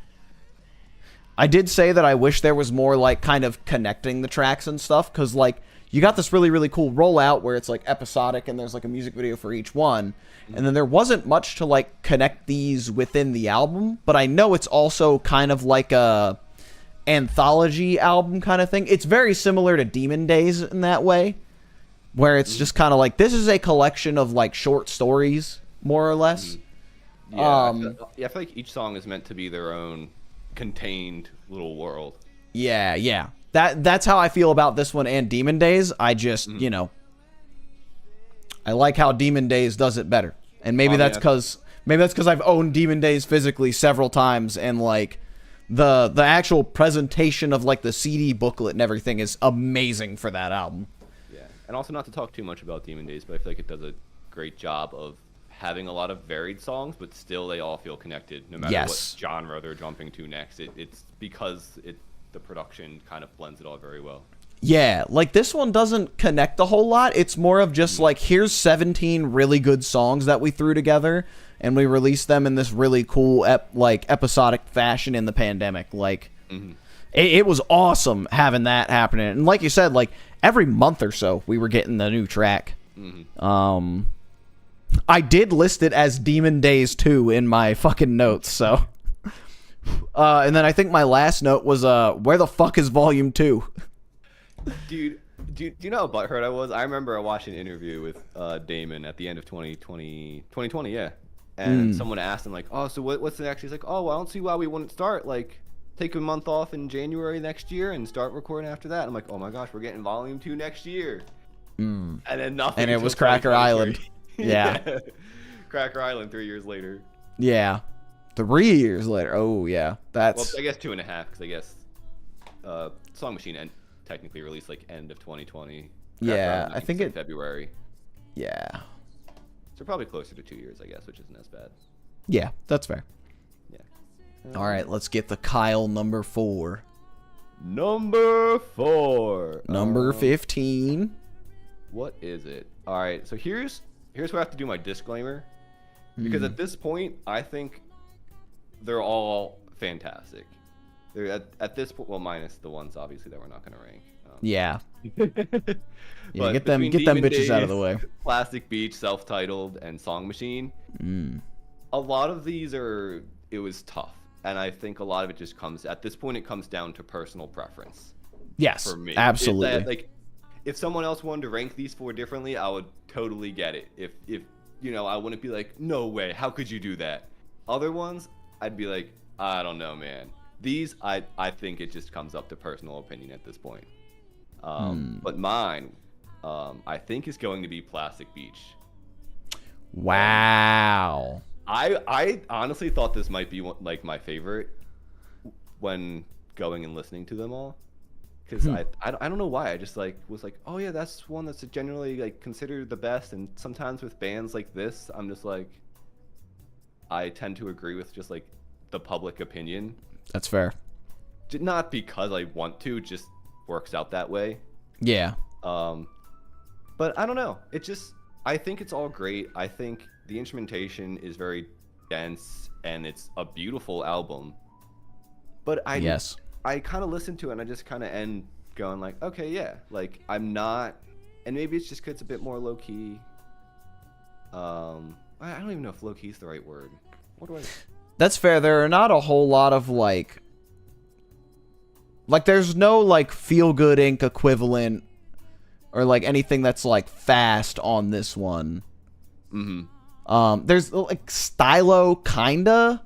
I did say that I wish there was more like kind of connecting the tracks and stuff, because like you got this really, really cool rollout where it's like episodic and there's like a music video for each one. And then there wasn't much to like connect these within the album, but I know it's also kind of like a anthology album kind of thing. It's very similar to Demon Days in that way, where it's just kind of like, this is a collection of like short stories, more or less. Yeah, I feel like each song is meant to be their own contained little world. Yeah. That's how I feel about this one and Demon Days. I just, you know, I like how Demon Days does it better. And maybe that's because I've owned Demon Days physically several times, and like the actual presentation of like the CD booklet and everything is amazing for that album. Yeah. And also, not to talk too much about Demon Days, but I feel like it does a great job of having a lot of varied songs, but still they all feel connected no matter what genre they're jumping to next. It's because the production kind of blends it all very well. Yeah, like this one doesn't connect a whole lot. It's more of just like, here's 17 really good songs that we threw together, and we released them in this really cool episodic fashion in the pandemic. Like, it was awesome having that happening. And like you said, like every month or so we were getting the new track. I did list it as Demon Days 2 in my fucking notes, so. And then I think my last note was, where the fuck is Volume 2? Dude, do you know how butthurt I was? I remember watching an interview with Damon at the end of 2020, yeah. And someone asked him, like, oh, so what's next? He's like, oh, well, I don't see why we wouldn't start, like, take a month off in January next year and start recording after that. I'm like, oh my gosh, we're getting Volume 2 next year. And then nothing. And it was Cracker Island. Yeah. Cracker Island 3 years later. Yeah. 3 years later. Oh, yeah. That's... Well, I guess 2.5, because I guess Song Machine technically released like end of 2020. Yeah, I think February. Yeah. So probably closer to 2 years, I guess, which isn't as bad. Yeah, that's fair. Yeah. All right, let's get the Kyle number 4. Number 4. Number 15. What is it? All right, so here's where I have to do my disclaimer, because at this point, I think they're all fantastic. They're at this point, well, minus the ones obviously that we're not going to rank. Yeah. But get them bitches Days, out of the way. Plastic Beach, Self-Titled, and Song Machine. A lot of these it was tough, and I think a lot of it just comes at this point. It comes down to personal preference. Yes, for me, absolutely. If someone else wanted to rank these 4 differently, I would totally get it. If you know, I wouldn't be like, no way, how could you do that? Other ones, I'd be like, I don't know, man. These, I think it just comes up to personal opinion at this point. But mine, I think is going to be Plastic Beach. Wow. I honestly thought this might be like my favorite when going and listening to them all. Because I don't know why. I just was like, oh yeah, that's one that's generally like considered the best. And sometimes with bands like this, I'm just like, I tend to agree with just like the public opinion. That's fair. Not because I want to, just works out that way. Yeah. But I don't know. I think it's all great. I think the instrumentation is very dense and it's a beautiful album. But I kind of listen to it and I just kind of end going like, okay, yeah. Like, I'm not, and maybe it's just because it's a bit more low-key. I don't even know if low-key is the right word. What do I... That's fair. There are not a whole lot of, like, there's no, like, Feel Good Inc. equivalent or, like, anything that's, like, fast on this one. There's, like, Stylo, kinda.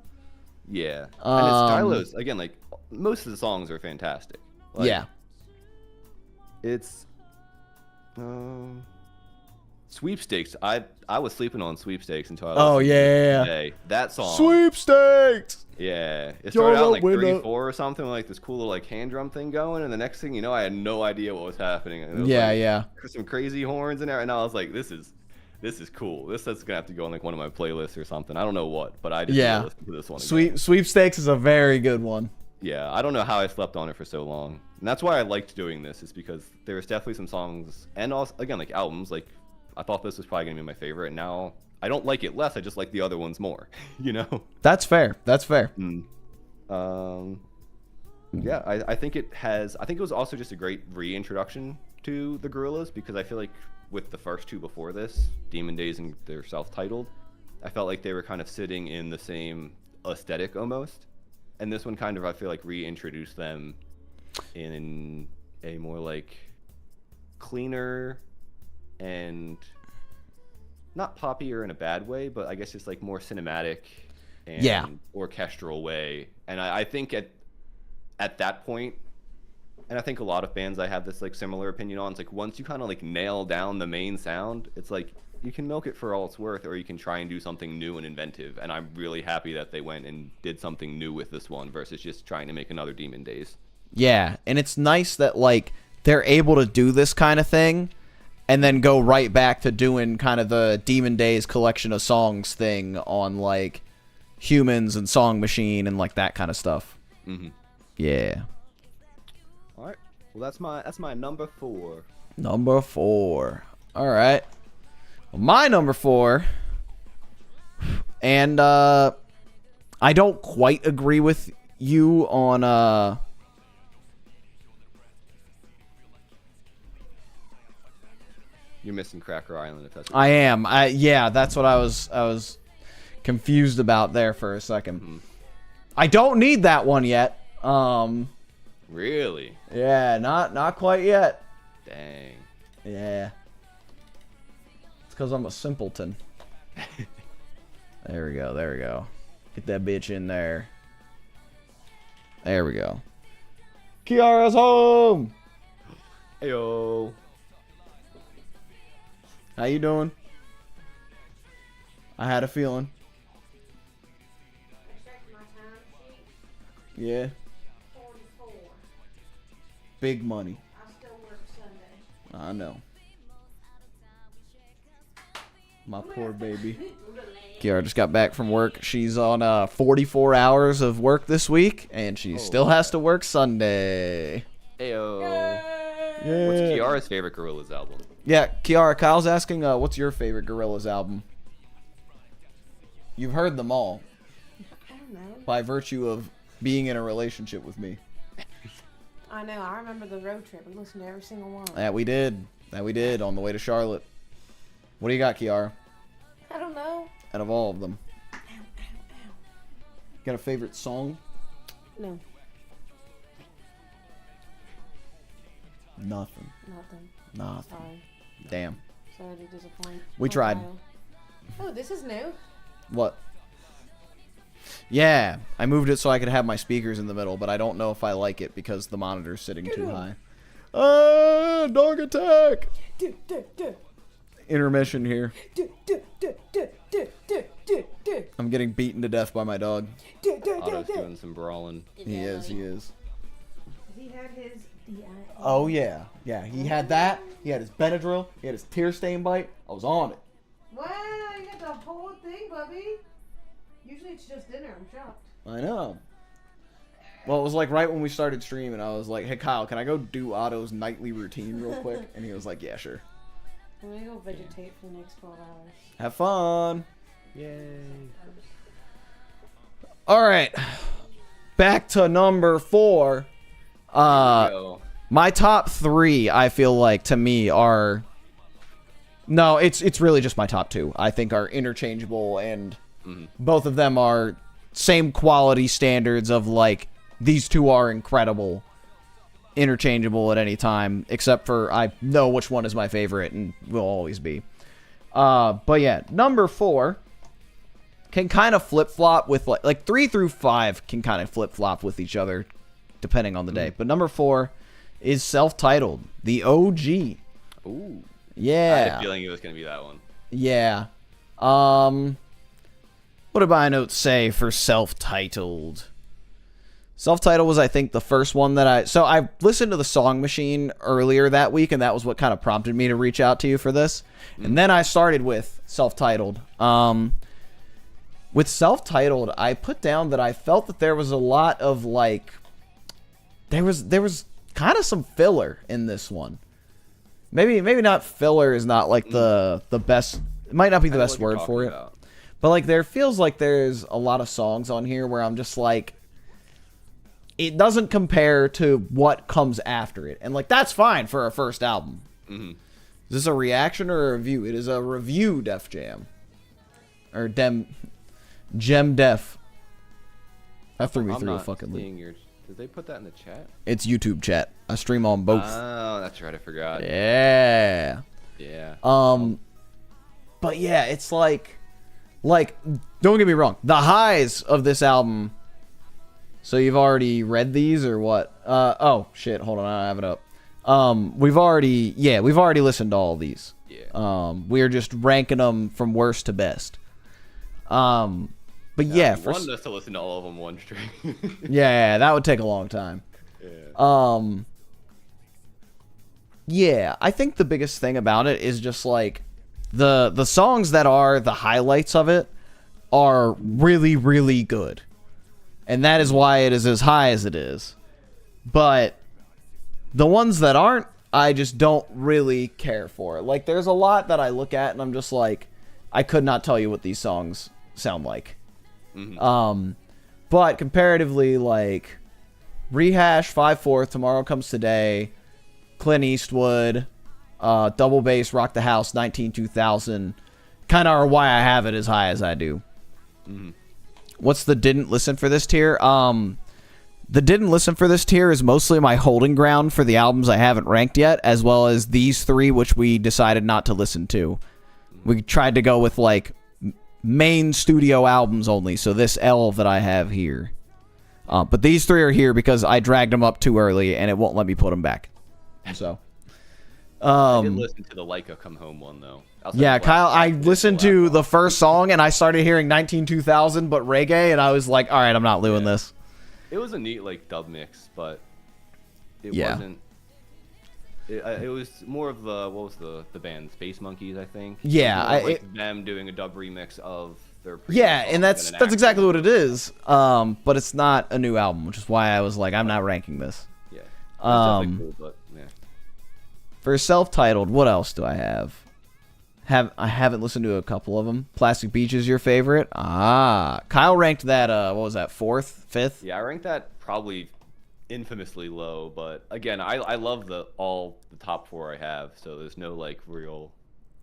Yeah. And it's Stylo's, again, like, most of the songs are fantastic. Like, yeah. It's Sweepstakes. I was sleeping on Sweepstakes until I Oh, listened to it yeah. today. That song. Sweepstakes. Yeah, it started out like winner. 34 or something, like this cool little like hand drum thing going, and the next thing you know, I had no idea what was happening. And it was, Yeah, like, yeah. some crazy horns in there, and I was like, this is cool. This is gonna have to go on like one of my playlists or something. I don't know what, but I just listen to this one. Sweepstakes is a very good one. Yeah, I don't know how I slept on it for so long, and that's why I liked doing this. Is because there was definitely some songs, and also again like albums. Like I thought this was probably gonna be my favorite, and now I don't like it less. I just like the other ones more. You know. That's fair. That's fair. Yeah, I think it has. I think it was also just a great reintroduction to the Gorillaz, because I feel like with the first two before this, Demon Days and their self-titled, I felt like they were kind of sitting in the same aesthetic almost, and this one kind of I feel like reintroduced them in a more like cleaner and not poppier in a bad way, but I guess just like more cinematic and orchestral way. And I think at that point, and I think a lot of bands I have this like similar opinion on, it's like once you kind of like nail down the main sound, it's like you can milk it for all it's worth, or you can try and do something new and inventive. And I'm really happy that they went and did something new with this one versus just trying to make another Demon Days. Yeah, and it's nice that like they're able to do this kind of thing and then go right back to doing kind of the Demon Days collection of songs thing on like Humans and Song Machine and like that kind of stuff. Mm-hmm. Yeah. All right. Well, that's my number 4. Number 4. All right. Well, my number 4, and I don't quite agree with you on You're missing Cracker Island, if that's what I am. Yeah, that's what I was confused about there for a second. Mm-hmm. I don't need that one yet. Really? Yeah, not quite yet. Dang. Yeah. It's because I'm a simpleton. There we go. Get that bitch in there. There we go. Kiara's home! Heyo. How you doing? I had a feeling. Yeah. 44. Big money. I still work Sunday. I know. My poor baby. Kiara just got back from work. She's on 44 hours of work this week, and she still has to work Sunday. Heyo. Yeah. What's Kiara's favorite Gorillaz album? Yeah, Kiara, Kyle's asking, what's your favorite Gorillaz album? You've heard them all I don't know. by virtue of being in a relationship with me. I know. I remember the road trip. We listened to every single one. That we did on the way to Charlotte. What do you got, Kiara? I don't know. Out of all of them, got a favorite song? No. Nothing. Nothing. Nothing. Sorry. Damn. Sorry to disappoint. We tried. Oh, this is new. What? Yeah, I moved it so I could have my speakers in the middle, but I don't know if I like it because the monitor's sitting too high. Dog attack! Intermission here. I'm getting beaten to death by my dog. Otto's doing some brawling. He is. He had his DI. Oh, yeah. Yeah, he had that. He had his Benadryl. He had his tear stain bite. I was on it. Wow, you got the whole thing, Bubby. Usually it's just dinner. I'm shocked. I know. Well, it was like right when we started streaming, I was like, hey, Kyle, can I go do Otto's nightly routine real quick? And he was like, yeah, sure. I'm going to go vegetate for the next 12 hours. Have fun. Yay. All right. Back to number 4. My top 3, I feel like, to me, are... No, it's really just my top 2. I think are interchangeable, and both of them are same quality standards of, like, these two are incredible, interchangeable at any time, except for I know which one is my favorite and will always be. But yeah, number 4 can kind of flip-flop with, like 3 through 5 can kind of flip-flop with each other, depending on the day. But number 4 is self-titled, the OG. Ooh. Yeah. I had a feeling it was gonna be that one. Yeah. What did my notes say for self-titled? Self-titled was, I think, the first one that So I listened to the Song Machine earlier that week, and that was what kind of prompted me to reach out to you for this. And then I started with self-titled. With self-titled, I put down that I felt that there was a lot of, like... There was kind of some filler in this one. Maybe not filler is not, like, the best... It might not be the best word for it. But, like, there feels like there's a lot of songs on here where I'm just like... It doesn't compare to what comes after it. And, like, that's fine for a first album. Mm-hmm. Is this a reaction or a review? It is a review, Def Jam. Or Gem Def. That threw me through a fucking loop. Did they put that in the chat? It's YouTube chat. I stream on both. Oh, that's right. I forgot. Yeah. Yeah. But yeah, it's like, don't get me wrong. The highs of this album. So you've already read these or what? Oh shit. Hold on. I have it up. We've already listened to all these. Yeah. We're just ranking them from worst to best. But yeah, you wanted us to listen to all of them one string. yeah, that would take a long time. Yeah. Yeah, I think the biggest thing about it is just like the songs that are the highlights of it are really, really good. And that is why it is as high as it is. But the ones that aren't, I just don't really care for. Like, there's a lot that I look at and I'm just like, I could not tell you what these songs sound like. Mm-hmm. But comparatively, like, Rehash, 5/4, Tomorrow Comes Today, Clint Eastwood, Double Bass, Rock the House, 19-2000, kind of are why I have it as high as I do. Mm-hmm. What's the didn't listen for this tier? The didn't listen for this tier is mostly my holding ground for the albums I haven't ranked yet, as well as these three, which we decided not to listen to. We tried to go with, like, main studio albums only, so this L that I have here. But these three are here because I dragged them up too early, and it won't let me put them back. So, I did listen to the Leica Come Home one, though. Yeah, Kyle, I listened to the first song, and I started hearing 19-2000, but reggae, and I was like, all right, I'm not doing this. It was a neat, like, dub mix, but it wasn't... It was more of the, what was the band? Space Monkeys, I think? Yeah. Them doing a dub remix of their... Yeah, and that's exactly what it is, but it's not a new album, which is why I was like, I'm not ranking this. Yeah. It's definitely cool, but, yeah. For self-titled, what else do I have? I haven't listened to a couple of them. Plastic Beach is your favorite? Kyle ranked that, what was that, 4th, 5th? Yeah, I ranked that probably infamously low, but again, I love all the top 4 I have, so there's no, like, real...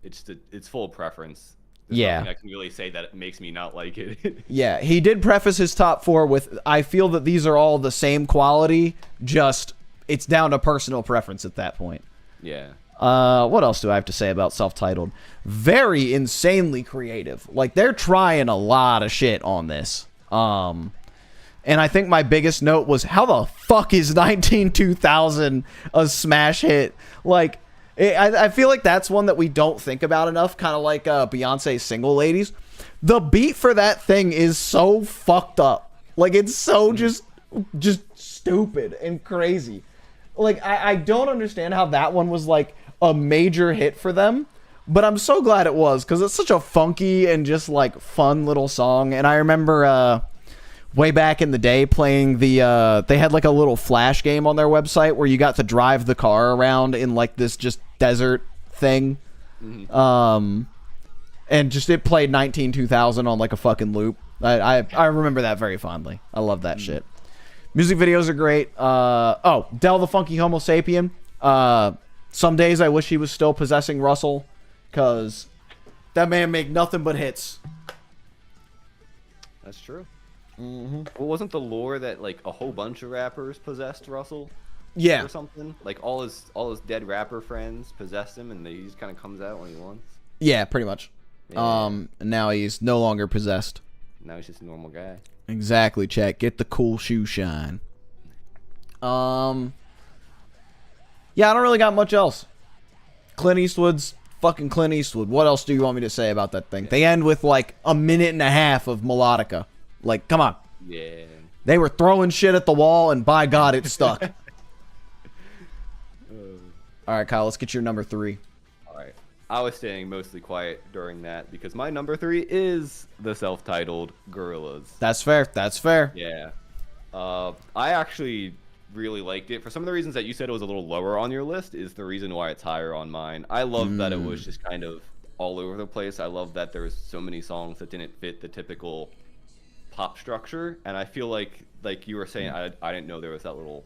It's full preference. There's nothing I can really say that it makes me not like it. Yeah, he did preface his top 4 with, I feel that these are all the same quality, just it's down to personal preference at that point. Yeah. What else do I have to say about self-titled? Very insanely creative. Like, they're trying a lot of shit on this. And I think my biggest note was, how the fuck is 19-2000 a smash hit? Like, I feel like that's one that we don't think about enough, kind of like Beyonce's Single Ladies. The beat for that thing is so fucked up. Like, it's so just stupid and crazy. Like, I don't understand how that one was, like, a major hit for them, but I'm so glad it was, because it's such a funky and just, like, fun little song. And I remember way back in the day playing they had, like, a little flash game on their website where you got to drive the car around in, like, this just desert thing. Mm-hmm. And just it played 19-2000 on, like, a fucking loop. I remember that very fondly. I love that shit. Music videos are great. Del the Funky Homo Sapien. Some days I wish he was still possessing Russell, because that man make nothing but hits. That's true. Mm-hmm. Well, wasn't the lore that, like, a whole bunch of rappers possessed Russell? Yeah. Or something? Like, all his dead rapper friends possessed him, and he just kind of comes out when he wants? Yeah, pretty much. Yeah. And now he's no longer possessed. Now he's just a normal guy. Exactly, Chet. Get the cool shoe shine. Yeah, I don't really got much else. Clint Eastwood's fucking Clint Eastwood. What else do you want me to say about that thing? They end with like a minute and a half of melodica. Like, come on. Yeah. They were throwing shit at the wall, and by God, it stuck. All right, Kyle, let's get your number 3. All right. I was staying mostly quiet during that because my number 3 is the self-titled Gorillaz. That's fair. That's fair. Yeah. I actually really liked it. For some of the reasons that you said it was a little lower on your list is the reason why it's higher on mine. I love that it was just kind of all over the place. I love that there was so many songs that didn't fit the typical pop structure. And I feel like you were saying, I didn't know there was that little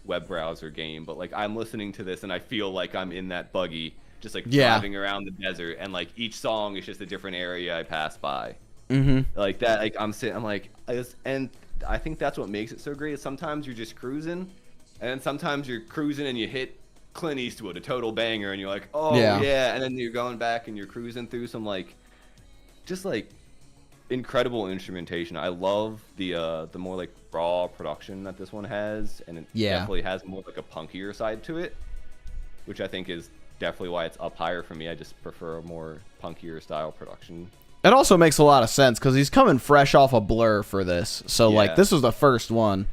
web browser game, but like I'm listening to this and I feel like I'm in that buggy just like driving around the desert, and like each song is just a different area I pass by. Like that, like I'm sitting, I'm like, and I think that's what makes it so great. Is sometimes you're just cruising, and then sometimes you're cruising and you hit Clint Eastwood, a total banger, and you're like, oh yeah, and then you're going back and you're cruising through some like just like incredible instrumentation. I love the more like raw production that this one has, and it definitely has more like a punkier side to it, which I think is definitely why it's up higher for me. I just prefer a more punkier style production. It also makes a lot of sense because he's coming fresh off a Blur for this. So like this was the first one.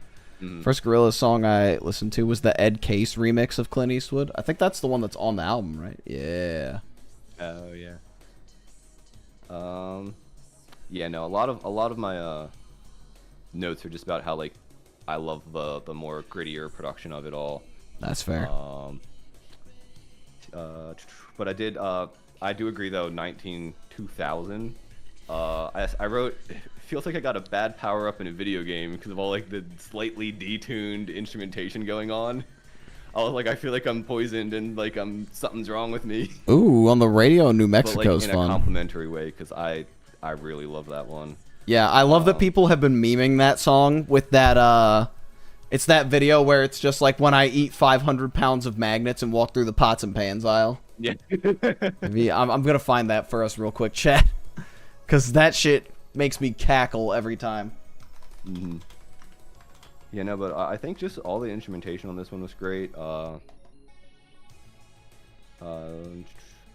First Gorillaz song I listened to was the Ed Case remix of Clint Eastwood. I think that's the one that's on the album, right? Yeah. Oh yeah. Yeah, no, a lot of my notes are just about how like I love the more grittier production of it all. That's fair. But I do agree though. 2000. I wrote. It feels like I got a bad power up in a video game because of all like the slightly detuned instrumentation going on. I was like, I feel like I'm poisoned and like something's wrong with me. Ooh, on the radio in New Mexico's but, like, in fun. a complimentary way because I really love that one. Yeah, I love that people have been memeing that song with that. It's that video where it's just like when I eat 500 pounds of magnets and walk through the pots and pans aisle. Yeah. I'm gonna find that for us real quick, chat, because that shit makes me cackle every time. Yeah, no, but I think just all the instrumentation on this one was great.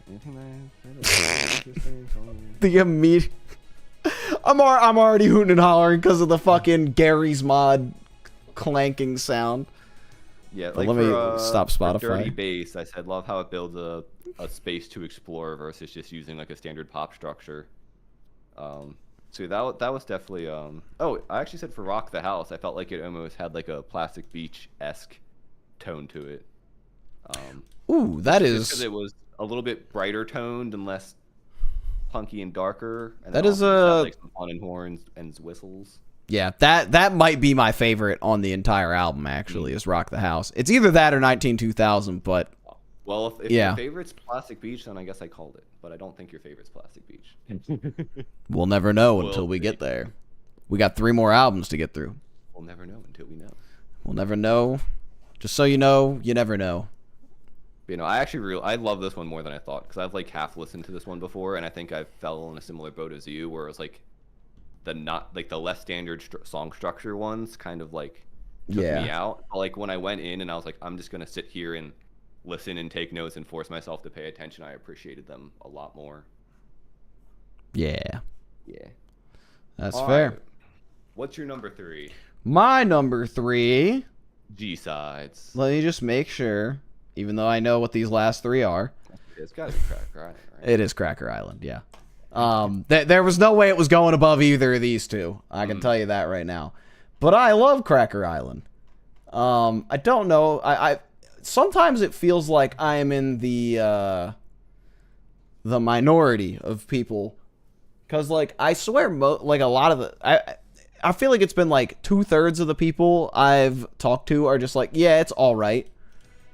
Anything The immediate. I'm already hooting and hollering because of the fucking Gary's Mod clanking sound. Yeah, like let me stop Spotify. For Dirty Bass, I said love how it builds a space to explore versus just using like a standard pop structure. So that was definitely oh, I actually said for Rock the House, I felt like it almost had like a Plastic Beach-esque tone to it. Ooh, that is because it was a little bit brighter toned and less punky and darker. And that is had, like some fun and horns and whistles. Yeah, that might be my favorite on the entire album, actually, is Rock the House. It's either that or 19-2000, but... Well, if your favorite's Plastic Beach, then I guess I called it. But I don't think your favorite's Plastic Beach. We'll never know until we get there. We got 3 more albums to get through. We'll never know until we know. We'll never know. Just so you know, you never know. You know, I love this one more than I thought, because I've like half listened to this one before, and I think I fell in a similar boat as you, where it was like the less standard song structure ones kind of like took me out. But, like when I went in and I was like, I'm just gonna sit here and listen and take notes and force myself to pay attention, I appreciated them a lot more. Yeah. Yeah. That's fair. Right. What's your number 3? My number 3. G-sides. Let me just make sure, even though I know what these last 3 are. It's gotta be Cracker Island, right? It is Cracker Island, yeah. There was no way it was going above either of these two. I can tell you that right now. But I love Cracker Island. I don't know. I sometimes it feels like I'm in the minority of people, because like I swear, like a lot of the I feel like it's been like 2/3 of the people I've talked to are just like, yeah, it's all right.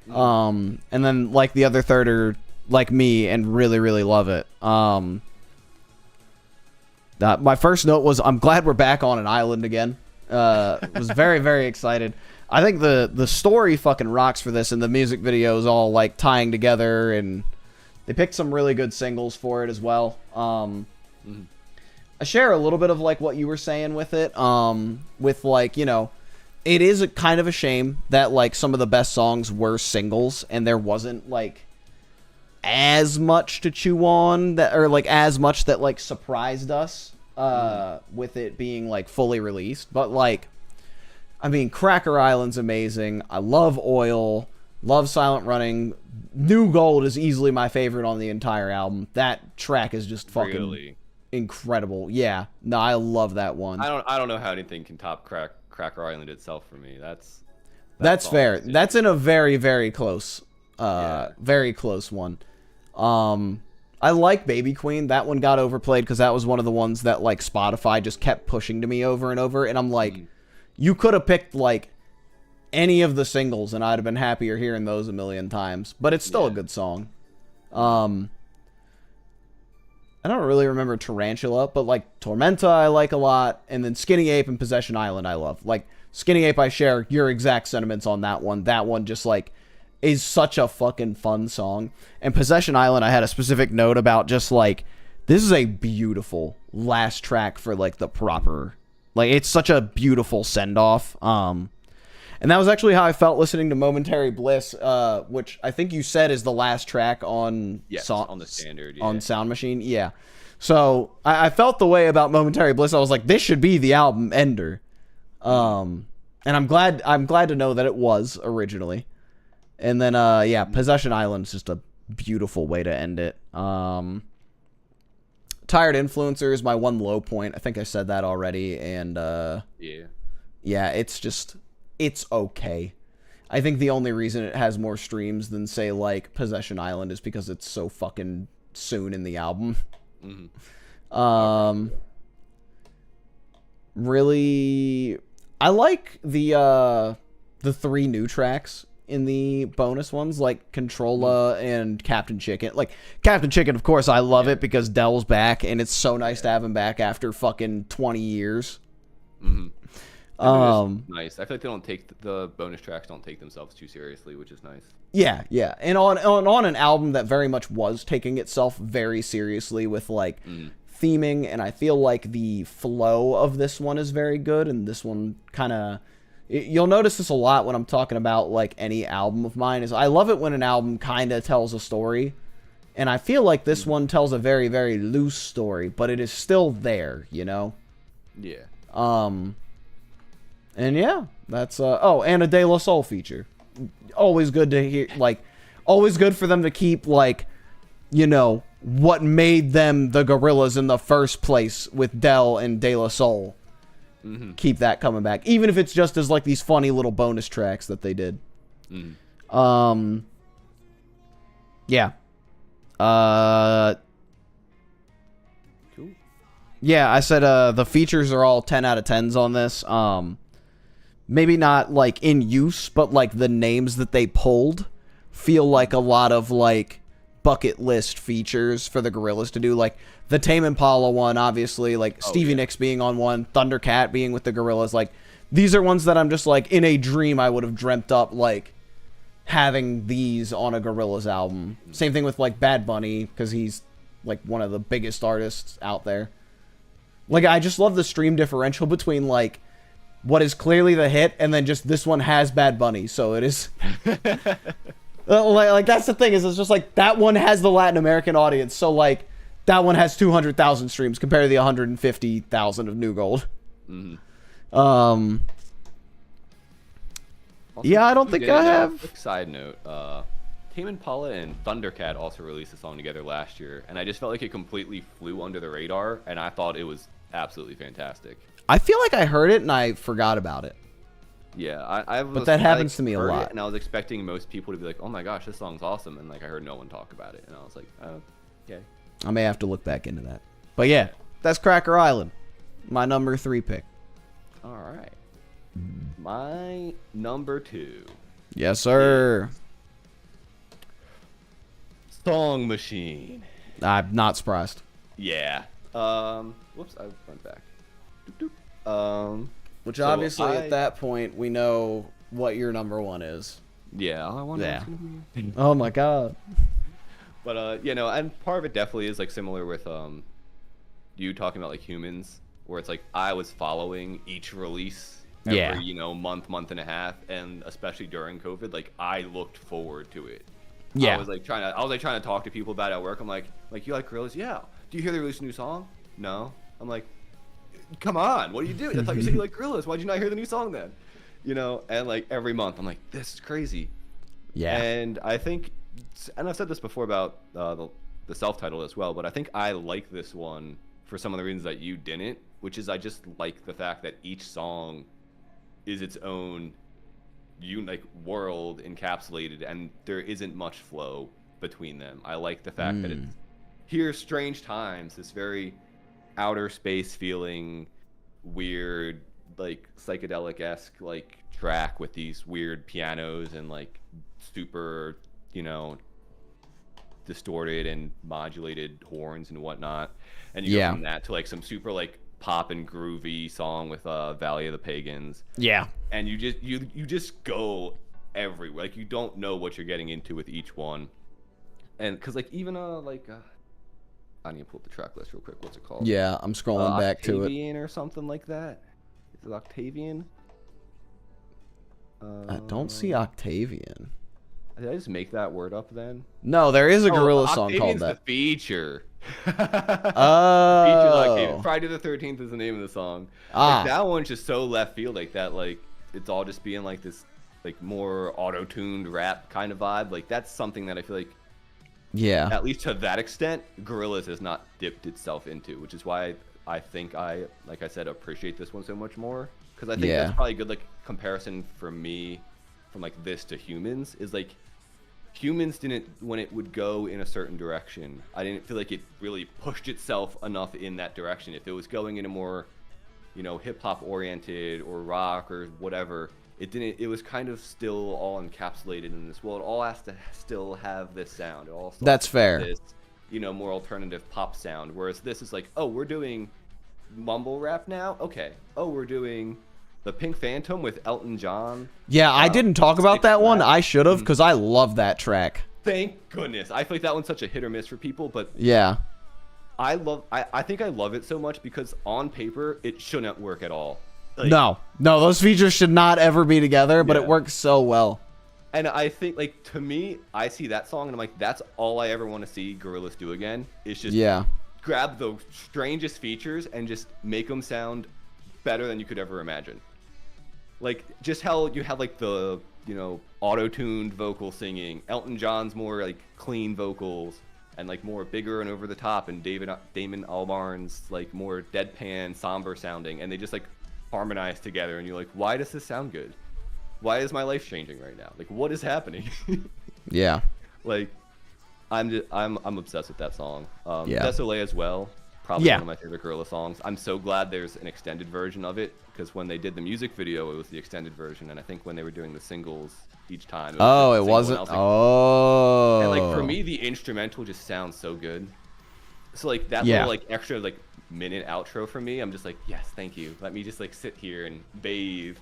And then like the other third are like me and really, really love it. My first note was, I'm glad we're back on an island again. Was very, very excited. I think the story fucking rocks for this, and the music video is all like tying together, and they picked some really good singles for it as well. I share a little bit of like what you were saying with it, with like, you know, it is a kind of a shame that like some of the best songs were singles and there wasn't like as much to chew on that, or like as much that like surprised us with it being like fully released. But like, I mean, Cracker Island's amazing. I love Oil, love Silent Running. New Gold is easily my favorite on the entire album. That track is just fucking incredible. Yeah, no, I love that one. I don't know how anything can top Cracker Island itself for me. That's fair. That's in a very, very close very close one. I like Baby Queen. That one got overplayed because that was one of the ones that like Spotify just kept pushing to me over and over, and I'm like, you could have picked like any of the singles and I'd have been happier hearing those a million times. But it's still a good song. I don't really remember Tarantula, but like Tormenta I like a lot, and then Skinny Ape and Possession Island I love. Like Skinny Ape, I share your exact sentiments on that one. That one just like is such a fucking fun song. And Possession Island, I had a specific note about just like, this is a beautiful last track for like the proper, like it's such a beautiful send off. And that was actually how I felt listening to Momentary Bliss, which I think you said is the last track on on the standard on Sound Machine. Yeah. So I felt the way about Momentary Bliss. I was like, this should be the album ender. And I'm glad to know that it was originally. And then Possession Island is just a beautiful way to end it. Tired Influencer is my one low point. I think I said that already. And it's okay. I think the only reason it has more streams than say like Possession Island is because it's so fucking soon in the album. Really, I like the 3 new tracks in the bonus ones, like Controlla and Captain Chicken. Like Captain Chicken, of course, I love it because Dell's back, and it's so nice to have him back after fucking 20 years. Nice. I feel like they don't take the bonus tracks don't take themselves too seriously, which is nice. Yeah, and on an album that very much was taking itself very seriously with like theming, and I feel like the flow of this one is very good, and this one kind of, you'll notice this a lot when I'm talking about like any album of mine, is I love it when an album kind of tells a story, and I feel like this one tells a very, very loose story, but it is still there, you know? Yeah. And yeah, that's and a De La Soul feature. Always good to hear, like, always good for them to keep, like, you know, what made them the Gorillaz in the first place with Dell and De La Soul. Keep that coming back, even if it's just as like these funny little bonus tracks that they did. Yeah. Cool. Yeah, I said the features are all 10 out of 10s on this. Maybe not like in use, but like the names that they pulled feel like a lot of like bucket list features for the Gorillaz to do. Like the Tame Impala one, obviously, like Stevie Nicks being on one, Thundercat being with the Gorillaz. Like these are ones that I'm just like, in a dream I would have dreamt up like having these on a Gorillaz album. Same thing with like Bad Bunny, because he's like one of the biggest artists out there. Like I just love the stream differential between like what is clearly the hit and then just this one has Bad Bunny, so it is like that's the thing, is it's just like that one has the Latin American audience, so like that one has 200,000 streams compared to the 150,000 of New Gold. Also, yeah, I don't think I have. Quick side note, Tame Impala and Thundercat also released a song together last year, and I just felt like it completely flew under the radar, and I thought it was absolutely fantastic. I feel like I heard it and I forgot about it. Yeah, but that happens to me a lot. And I was expecting most people to be like, "Oh my gosh, this song's awesome," and like I heard no one talk about it, and I was like, "Oh, okay." I may have to look back into that. But yeah, that's Cracker Island, my number 3 pick. All right, my number 2. Yes, sir. Song Machine. I'm not surprised. Yeah. Whoops, I went back. Which obviously at that point we know what your number 1 is. Yeah, I wonder what's gonna be. Oh my god. But you know, and part of it definitely is like similar with you talking about like Humans, where it's like I was following each release every month and a half, and especially during COVID, like I looked forward to it. Yeah. I was like trying to talk to people about it at work. I'm like you like Gorillaz? Yeah. Do you hear they released a new song? No. I'm like, come on, what are you doing? I thought you said you like Gorillaz. Why'd you not hear the new song then? You know, and like every month I'm like, this is crazy. Yeah. And I think, and I've said this before about the self-title as well, but I think I like this one for some of the reasons that you didn't, which is I just like the fact that each song is its own world encapsulated, and there isn't much flow between them. I like the fact that it's Here's Strange Times, this very outer space feeling, weird, like psychedelic-esque like track with these weird pianos and like super, you know, distorted and modulated horns and whatnot, and you go from that to like some super like pop and groovy song with Valley of the Pagans. Yeah. And you just go everywhere. Like you don't know what you're getting into with each one. And cuz like even I need to pull up the track list real quick. What's it called? Yeah, I'm scrolling back to it. Octavian or something like that. Is it Octavian? I don't see Octavian. Did I just make that word up then? No, there is a Gorillaz song called Octavian's that. the feature. Oh. Friday the 13th is the name of the song. Ah. Like, that one's just so left field, like that, like it's all just being like this, like more auto-tuned rap kind of vibe. Like that's something that I feel like, Yeah. at least to that extent, Gorillaz has not dipped itself into, which is why I think like I said, appreciate this one so much more. Because I think that's probably a good like comparison for me from like this to Humans is like Humans didn't, when it would go in a certain direction, I didn't feel like it really pushed itself enough in that direction. If it was going in a more, you know, hip hop oriented or rock or whatever, it didn't. It was kind of still all encapsulated in this. Well, it all has to still have this sound. It all still That's has fair. This, you know, more alternative pop sound. Whereas this is like, oh, we're doing mumble rap now. Okay. Oh, we're doing the Pink Phantom with Elton John. Yeah, I didn't talk about that one. I should have, because I love that track. Thank goodness. I feel like that one's such a hit or miss for people, but Yeah. I think I love it so much because on paper it shouldn't work at all. Like, No, those features should not ever be together, but it works so well. And I think, like, to me, I see that song and I'm like, that's all I ever want to see Gorillaz do again. Is just grab the strangest features and just make them sound better than you could ever imagine. Like, just how you have, like, the, you know, auto-tuned vocal singing. Elton John's more, like, clean vocals and, like, more bigger and over the top. And Damon Albarn's, like, more deadpan, somber sounding. And they just, like, harmonize together. And you're like, why does this sound good? Why is my life changing right now? Like, what is happening? Yeah. Like, I'm obsessed with that song. Yeah. Désolé as well. Probably one of my favorite Gorillaz songs. I'm so glad there's an extended version of it, because when they did the music video, it was the extended version, and I think when they were doing the singles each time, it wasn't. And like for me, the instrumental just sounds so good. So like that little like extra like minute outro for me, I'm just like, yes, thank you. Let me just like sit here and bathe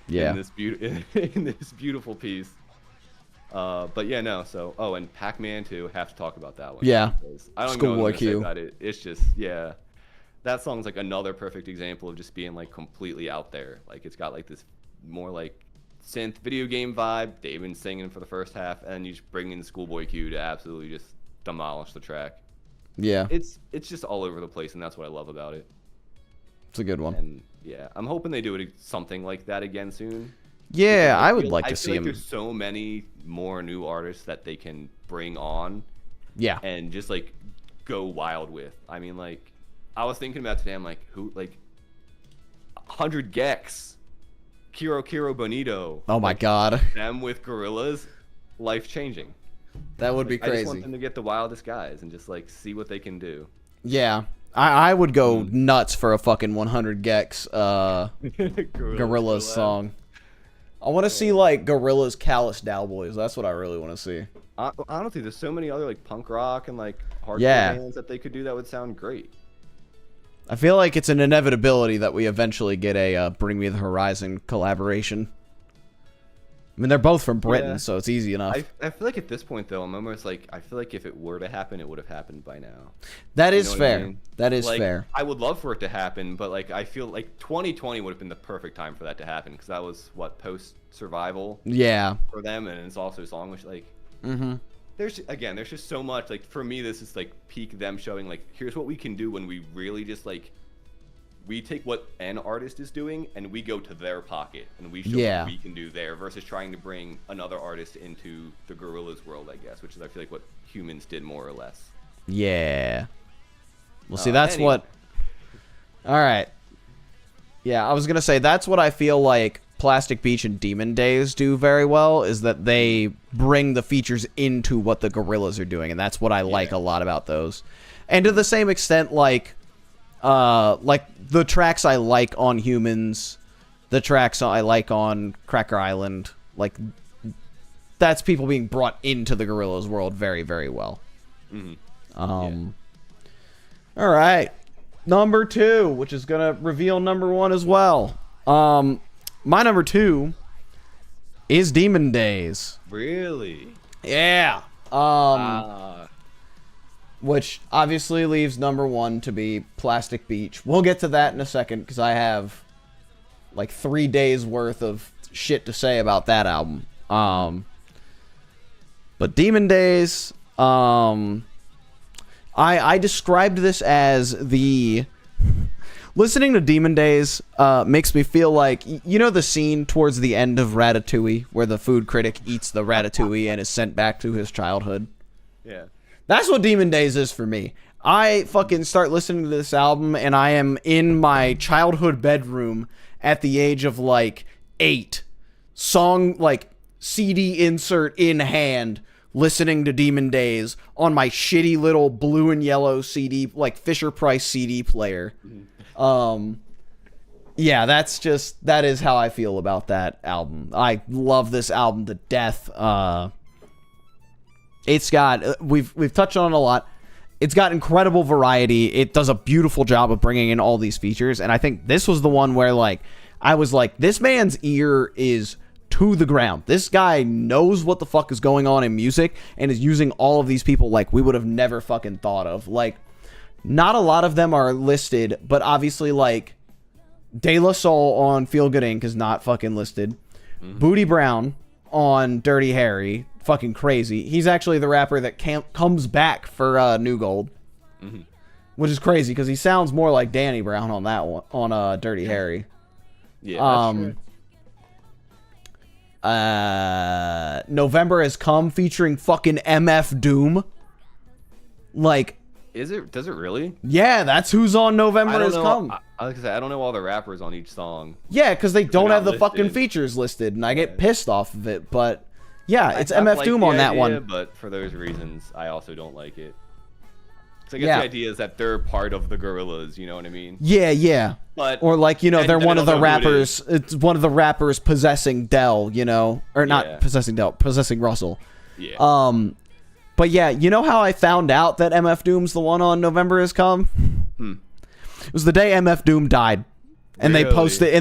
in this beautiful piece. But yeah, no. So, and Pac-Man too. Have to talk about that one. Yeah. I don't know what to say about it. It's just, that song's like another perfect example of just being like completely out there. Like it's got like this more like synth video game vibe. David singing for the first half, and you just bring in Schoolboy Q to absolutely just demolish the track. Yeah. It's just all over the place, and that's what I love about it. It's a good one. And yeah, I'm hoping they do something like that again soon. Yeah, I would like to see like him. There's so many more new artists that they can bring on. Yeah. And just like go wild with. I mean, like, I was thinking about today. I'm like, who? Like, 100 Gex, Kiro Bonito. Oh my God. Them with Gorillaz, life changing. That would be crazy. I just want them to get the wildest guys and just like see what they can do. Yeah. I would go nuts for a fucking 100 Gex Gorillaz song. I want to see like Gorillaz Callous Cowboys. That's what I really want to see. Honestly, there's so many other like punk rock and like hardcore bands that they could do that would sound great. I feel like it's an inevitability that we eventually get a Bring Me the Horizon collaboration. I mean, they're both from Britain, so it's easy enough. I feel like at this point, though, I'm almost like, I feel like if it were to happen, it would have happened by now. That is fair. I mean? That is like, fair. I would love for it to happen, but like I feel like 2020 would have been the perfect time for that to happen, because that was what post-survival. Yeah. For them, and it's also a song which like, there's just so much. Like for me, this is like peak them showing like here's what we can do when we really just like we take what an artist is doing and we go to their pocket and we show what we can do there versus trying to bring another artist into the Gorillaz world, I guess, which is I feel like what Humans did more or less. Yeah. Well, see, that's what. All right. Yeah, I was gonna say that's what I feel like Plastic Beach and Demon Days do very well, is that they bring the features into what the Gorillaz are doing, and that's what I like a lot about those. And to the same extent, like the tracks I like on Humans, the tracks I like on Cracker Island, like that's people being brought into the Gorillaz world very, very well. Mm-hmm. All right. Number 2, which is going to reveal number 1 as well. My number 2 is Demon Days. Really? Yeah. Which obviously leaves number 1 to be Plastic Beach. We'll get to that in a second because I have like 3 days worth of shit to say about that album. But Demon Days, I described this as the... Listening to Demon Days makes me feel like... You know the scene towards the end of Ratatouille where the food critic eats the ratatouille and is sent back to his childhood? Yeah. That's what Demon Days is for me. I fucking start listening to this album and I am in my childhood bedroom at the age of like 8. Song, like CD insert in hand, listening to Demon Days on my shitty little blue and yellow CD, like Fisher-Price CD player. Yeah, that is how I feel about that album. I love this album to death. It's got, we've touched on it a lot. It's got incredible variety. It does a beautiful job of bringing in all these features. And I think this was the one where like, I was like, this man's ear is to the ground. This guy knows what the fuck is going on in music and is using all of these people like we would have never fucking thought of. Like, not a lot of them are listed, but obviously like De La Soul on Feel Good Inc. is not fucking listed. Booty Brown on Dirty Harry, fucking crazy. He's actually the rapper that comes back for New Gold, which is crazy because he sounds more like Danny Brown on that one, on Dirty Harry. Yeah, that's true. November Has Come featuring fucking MF Doom. Like, does it really? Yeah, that's who's on November Has Come. Like I said, I don't know all the rappers on each song. Yeah, because they don't have the listed. fucking features listed, and I get pissed off of it. But yeah, it's MF Doom on that one. But for those reasons, I also don't like it. So I guess the idea is that they're part of the Gorillaz. You know what I mean? Yeah. But or like, you know, they're one of the rappers. It's one of the rappers possessing Dell. You know, or not possessing Dell, possessing Russell. Yeah. But yeah, you know how I found out that MF Doom's the one on November Has Come? It was the day MF Doom died. And they posted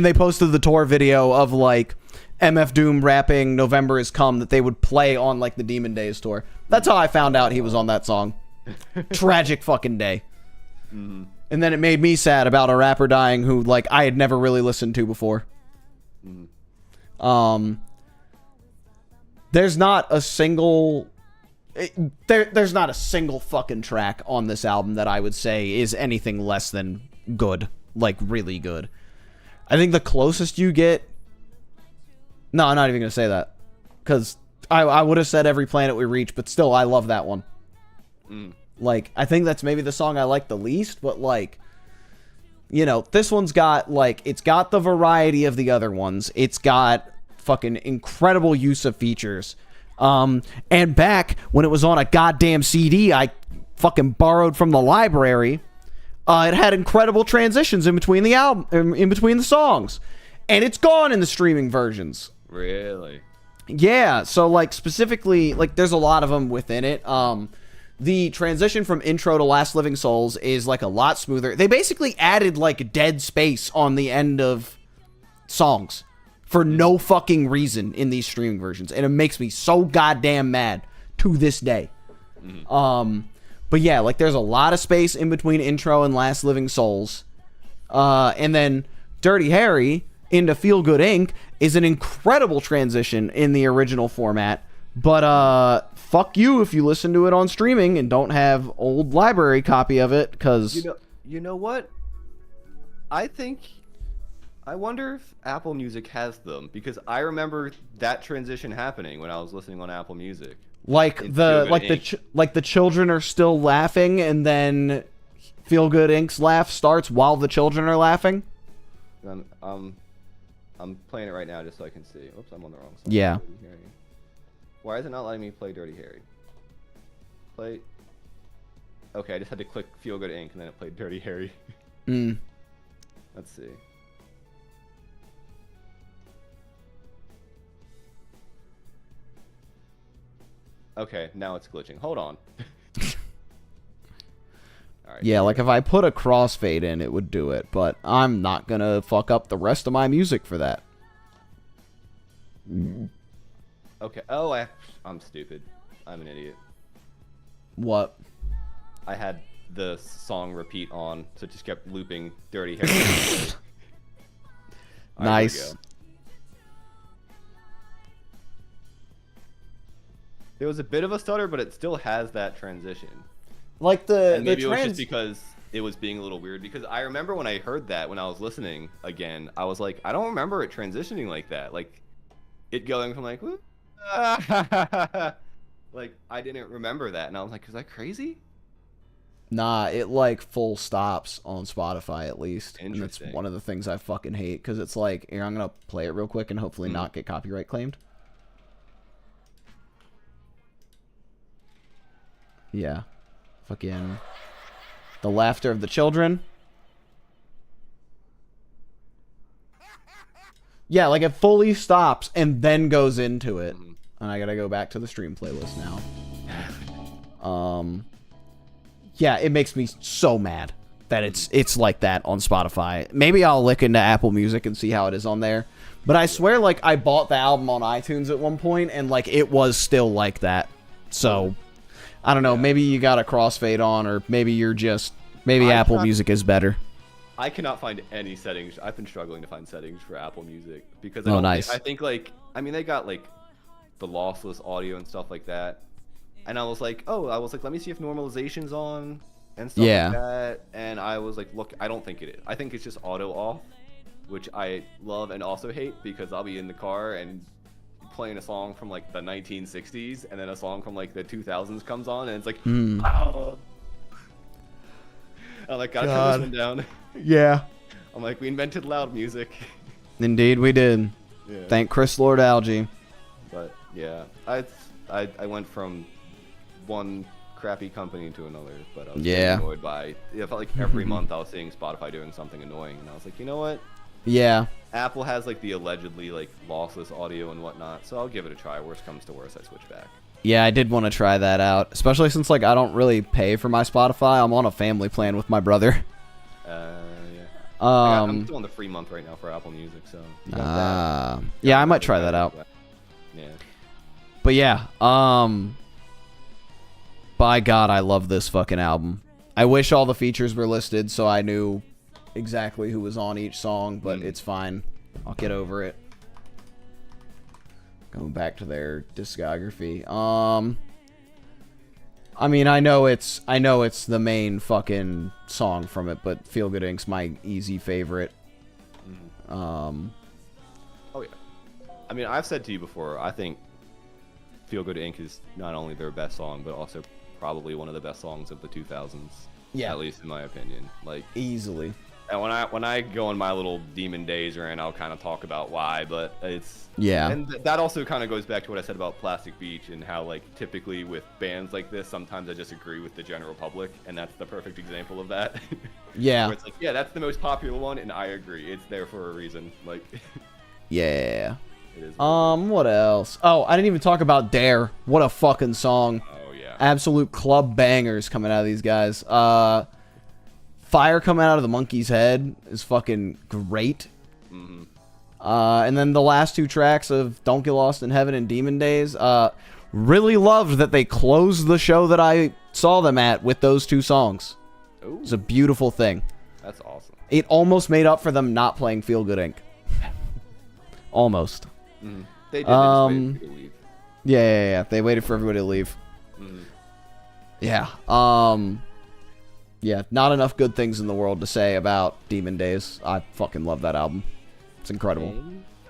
the tour video of like MF Doom rapping November Has Come that they would play on like the Demon Days tour. That's how I found out he was on that song. Tragic fucking day. And then it made me sad about a rapper dying who like I had never really listened to before. There's not a single there's not a single fucking track on this album that I would say is anything less than good, like really good. I think the closest you get, no, I'm not even gonna say that because I would have said Every Planet We Reach, but still I love that one. Like, I think that's maybe the song I like the least, but like, you know, this one's got like, it's got the variety of the other ones. It's got fucking incredible use of features. And back when it was on a goddamn CD I fucking borrowed from the library, it had incredible transitions in between the album, in between the songs, and it's gone in the streaming versions. Really? Yeah. So like specifically, like there's a lot of them within it. The transition from intro to Last Living Souls is like a lot smoother. They basically added like dead space on the end of songs for no fucking reason in these streaming versions, and it makes me so goddamn mad to this day. But yeah, like there's a lot of space in between intro and Last Living Souls, and then Dirty Harry into Feel Good Inc. is an incredible transition in the original format But fuck you if you listen to it on streaming and don't have old library copy of it, because You know what? I wonder if Apple Music has them, because I remember that transition happening when I was listening on Apple Music. like the children are still laughing, and then Feel Good Inc.'s laugh starts while the children are laughing. I'm playing it right now just so I can see. Oops, I'm on the wrong side. Yeah. Why is it not letting me play Dirty Harry? Play. Okay, I just had to click Feel Good Inc. and then it played Dirty Harry. Let's see. Okay, now it's glitching. Hold on. Alright. Yeah, like if I put a crossfade in, it would do it, but I'm not gonna fuck up the rest of my music for that. Okay. Oh, I'm stupid. I'm an idiot. What? I had the song repeat on, so it just kept looping Dirty Harry. Nice. There was a bit of a stutter, but it still has that transition. Like And maybe it was just because it was being a little weird, because I remember when I heard that when I was listening again, I was like, I don't remember it transitioning like that. Like, it going from like, like, I didn't remember that. And I was like, is that crazy? Nah, it like full stops on Spotify at least. And that's Interesting. one of the things I fucking hate, because it's like, here, I'm gonna play it real quick and hopefully not get copyright claimed. Yeah. Fucking the laughter of the children. Yeah, like it fully stops and then goes into it. And I gotta go back to the stream playlist now. Yeah, it makes me so mad that it's like that on Spotify. Maybe I'll look into Apple Music and see how it is on there. But I swear, like, I bought the album on iTunes at one point, and like it was still like that. So I don't know, maybe you got a crossfade on, or maybe you're just Apple Music is better. I cannot find any settings. I've been struggling to find settings for Apple Music because nice. I think, like, I mean, they got like the lossless audio and stuff like that, and I was like, let me see if normalization's on and stuff like that, and I was like, look, I don't think it is. I think it's just auto off, which I love and also hate, because I'll be in the car and playing a song from like the 1960s and then a song from like the 2000s comes on and it's like, oh. I'm like, gotta turn this one down. Yeah. I'm like, we invented loud music. Indeed we did. Yeah. Thank Chris Lord Algae. But yeah, I went from one crappy company to another, but I was getting annoyed by, I felt like every month I was seeing Spotify doing something annoying, and I was like, you know what? Yeah. Apple has like the allegedly like lossless audio and whatnot, so I'll give it a try. Worst comes to worst, I switch back. Yeah, I did want to try that out, especially since like I don't really pay for my Spotify. I'm on a family plan with my brother. Yeah. I'm still on the free month right now for Apple Music, so. You got that. Yeah, I might try that out. Yeah. But yeah, by God, I love this fucking album. I wish all the features were listed so I knew exactly who was on each song, but it's fine. I'll get over it. Going back to their discography. I mean, I know it's the main fucking song from it, but Feel Good Inc.'s my easy favorite. Oh yeah. I mean, I've said to you before, I think Feel Good Inc. is not only their best song, but also probably one of the best songs of the 2000s. Yeah. At least in my opinion. Like, easily. And when I go on my little demon days rant, I'll kind of talk about why, but it's... Yeah. And that also kind of goes back to what I said about Plastic Beach and how, like, typically with bands like this, sometimes I just agree with the general public, and that's the perfect example of that. Yeah. Where it's like, yeah, that's the most popular one, and I agree. It's there for a reason. Like... Yeah. It is what else? Oh, I didn't even talk about Dare. What a fucking song. Oh, yeah. Absolute club bangers coming out of these guys. Fire coming out of the monkey's head is fucking great. And then the last two tracks of Don't Get Lost in Heaven and Demon Days, really loved that they closed the show that I saw them at with those two songs. Ooh, It's a beautiful thing. that's awesome. It almost made up for them not playing Feel Good Inc. Almost. They did. They just waited for you to leave. Yeah. They waited for everybody to leave. Mhm. Yeah. Yeah, not enough good things in the world to say about Demon Days. I fucking love that album. It's incredible.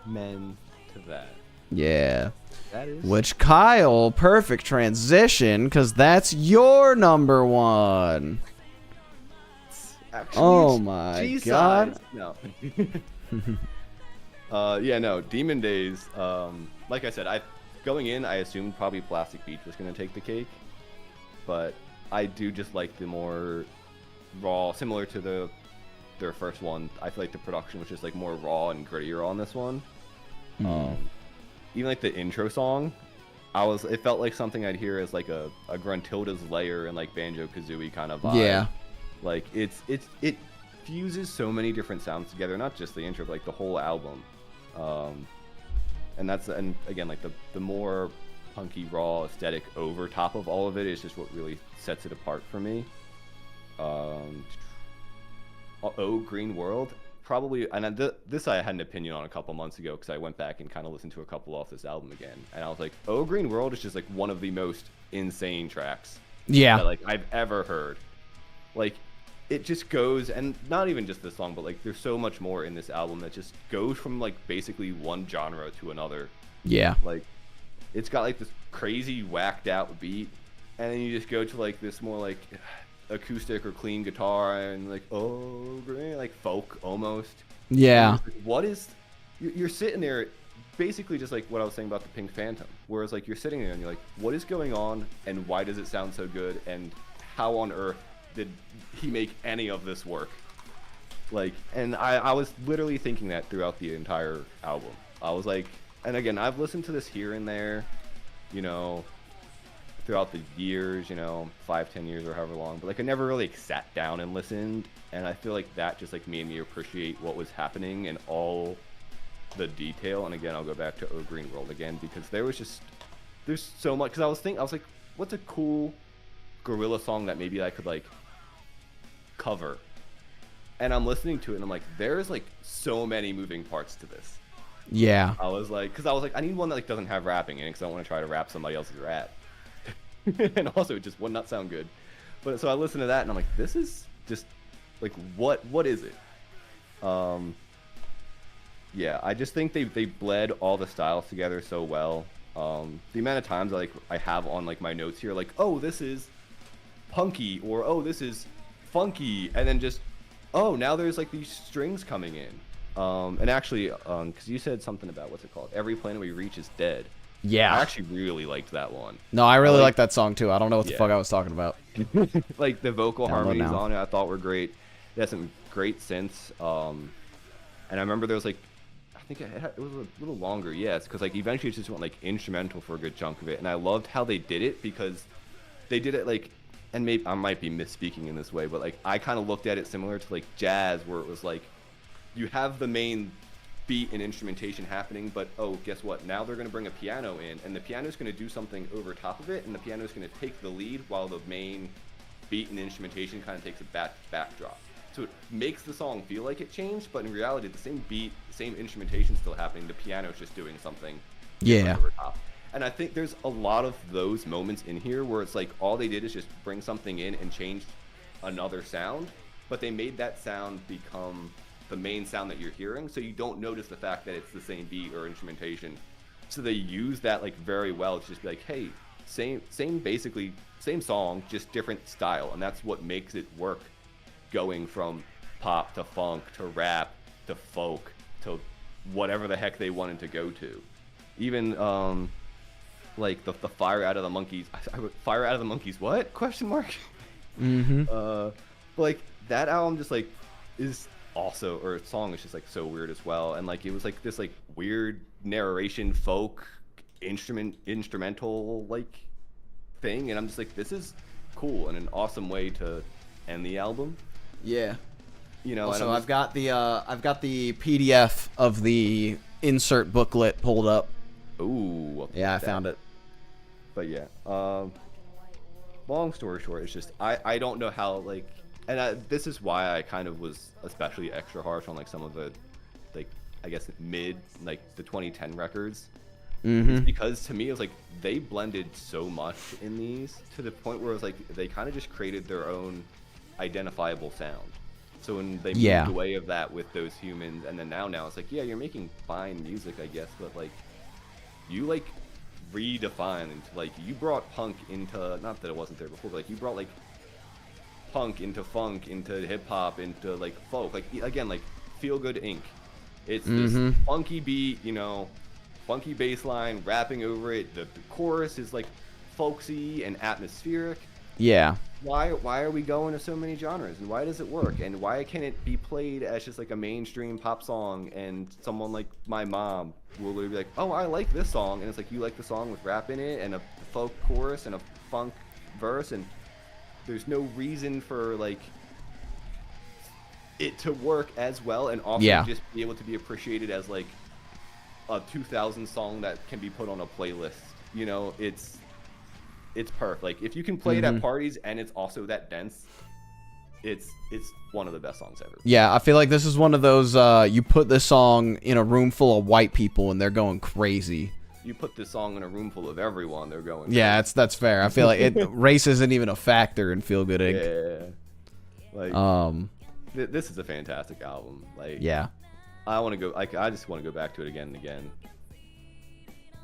Amen to that. Yeah. That is. Which, Kyle, perfect transition, because that's your number one. Actually, Oh my G-sides. god. No. Yeah, no. Demon Days. Like I said, going in, I assumed probably Plastic Beach was gonna take the cake, but I do just like the more raw, similar to their first one. I feel like the production was just like more raw and grittier on this one. Even like the intro song, it felt like something I'd hear as like a Gruntilda's Lair and like Banjo Kazooie kind of vibe. Yeah. Like it fuses so many different sounds together, not just the intro, but like the whole album. And again, like the more punky raw aesthetic over top of all of it is just what really sets it apart for me. Green World, probably, and this I had an opinion on a couple months ago because I went back and kind of listened to a couple off this album again, and I was like, Green World is just like one of the most insane tracks that like I've ever heard. Like, it just goes, and not even just this song, but like there's so much more in this album that just goes from like basically one genre to another. Yeah. Like, it's got like this crazy whacked out beat, and then you just go to like this more like acoustic or clean guitar and like green, like folk almost. Yeah. Like, what is you're sitting there basically just like what I was saying about the Pink Phantom, whereas like you're sitting there and you're like, what is going on and why does it sound so good and how on earth did he make any of this work? Like, and I was literally thinking that throughout the entire album. I was like, and again, I've listened to this here and there, you know, throughout the years, you know, 5-10 years or however long, but like I never really sat down and listened, and I feel like that just like made me appreciate what was happening and all the detail. And again, I'll go back to Green World again because there's so much, because I was like, what's a cool Gorillaz song that maybe I could like cover? And I'm listening to it and I'm like, there's like so many moving parts to this. Yeah. I was like, I need one that like doesn't have rapping in it because I don't want to try to rap somebody else's rap. And also it just would not sound good. But so I listened to that and I'm like, this is just like, what is it? Yeah, I just think they bled all the styles together so well. The amount of times I have on like my notes here, like, oh, this is punky, or oh, this is funky, and then just, oh, now there's like these strings coming in. And actually, because you said something about, what's it called? Every Planet We Reach is Dead. Yeah. I actually really liked that one. No, I really like that song too. I don't know what the fuck I was talking about. Like the vocal harmonies now. on it, I thought were great. It had some great synths. And I remember there was like, I think it was a little longer, yes, because like eventually it just went like instrumental for a good chunk of it. And I loved how they did it because they did it like, and maybe I might be misspeaking in this way, but like I kind of looked at it similar to like jazz, where it was like you have the main beat and instrumentation happening, but oh, guess what? Now they're going to bring a piano in, and the piano is going to do something over top of it, and the piano is going to take the lead while the main beat and instrumentation kind of takes a backdrop. So it makes the song feel like it changed, but in reality, the same beat, the same instrumentation still happening. The piano is just doing something over top. And I think there's a lot of those moments in here where it's like all they did is just bring something in and change another sound, but they made that sound become the main sound that you're hearing, so you don't notice the fact that it's the same beat or instrumentation. So they use that like very well to just be like, hey, basically same song, just different style, and that's what makes it work, going from pop to funk to rap to folk to whatever the heck they wanted to go to. Even like the Fire Out of the Monkeys. Fire Out of the Monkeys, what? Question mark? Mm-hmm. But like that album just like is also, or song is just like so weird as well. And like it was like this like weird narration folk instrumental like thing, and I'm just like, this is cool and an awesome way to end the album. Yeah. You know, also, I've got the PDF of the insert booklet pulled up. Ooh. Yeah, I found it. But yeah, long story short, it's just I don't know how, like, and this is why I kind of was especially extra harsh on like some of the, like, I guess mid, like the 2010 records, It's because to me it was like they blended so much in these to the point where it was like they kind of just created their own identifiable sound. So when they moved away of that with those humans, and then now it's like, yeah, you're making fine music, I guess, but like you like redefined, like you brought punk into, not that it wasn't there before, but like you brought like punk into funk, into hip hop, into like folk, like again, like Feel Good Inc. It's this funky beat, you know, funky bass line, rapping over it. The chorus is like folksy and atmospheric. Yeah. Why are we going to so many genres, and why does it work, and why can't it be played as just like a mainstream pop song, and someone like my mom will be like, oh, I like this song, and it's like, you like the song with rap in it and a folk chorus and a funk verse, and there's no reason for like it to work as well, and also just be able to be appreciated as like a 2000 song that can be put on a playlist. You know, it's perfect. Like if you can play it at parties and it's also that dense, it's one of the best songs ever. Yeah, I feel like this is one of those you put this song in a room full of white people and they're going crazy. You put this song in a room full of everyone, they're going crazy. Yeah, that's fair. I feel like race isn't even a factor in Feel Good Inc. Yeah. Like this is a fantastic album. Like yeah. I want to go, like I just want to go back to it again and again.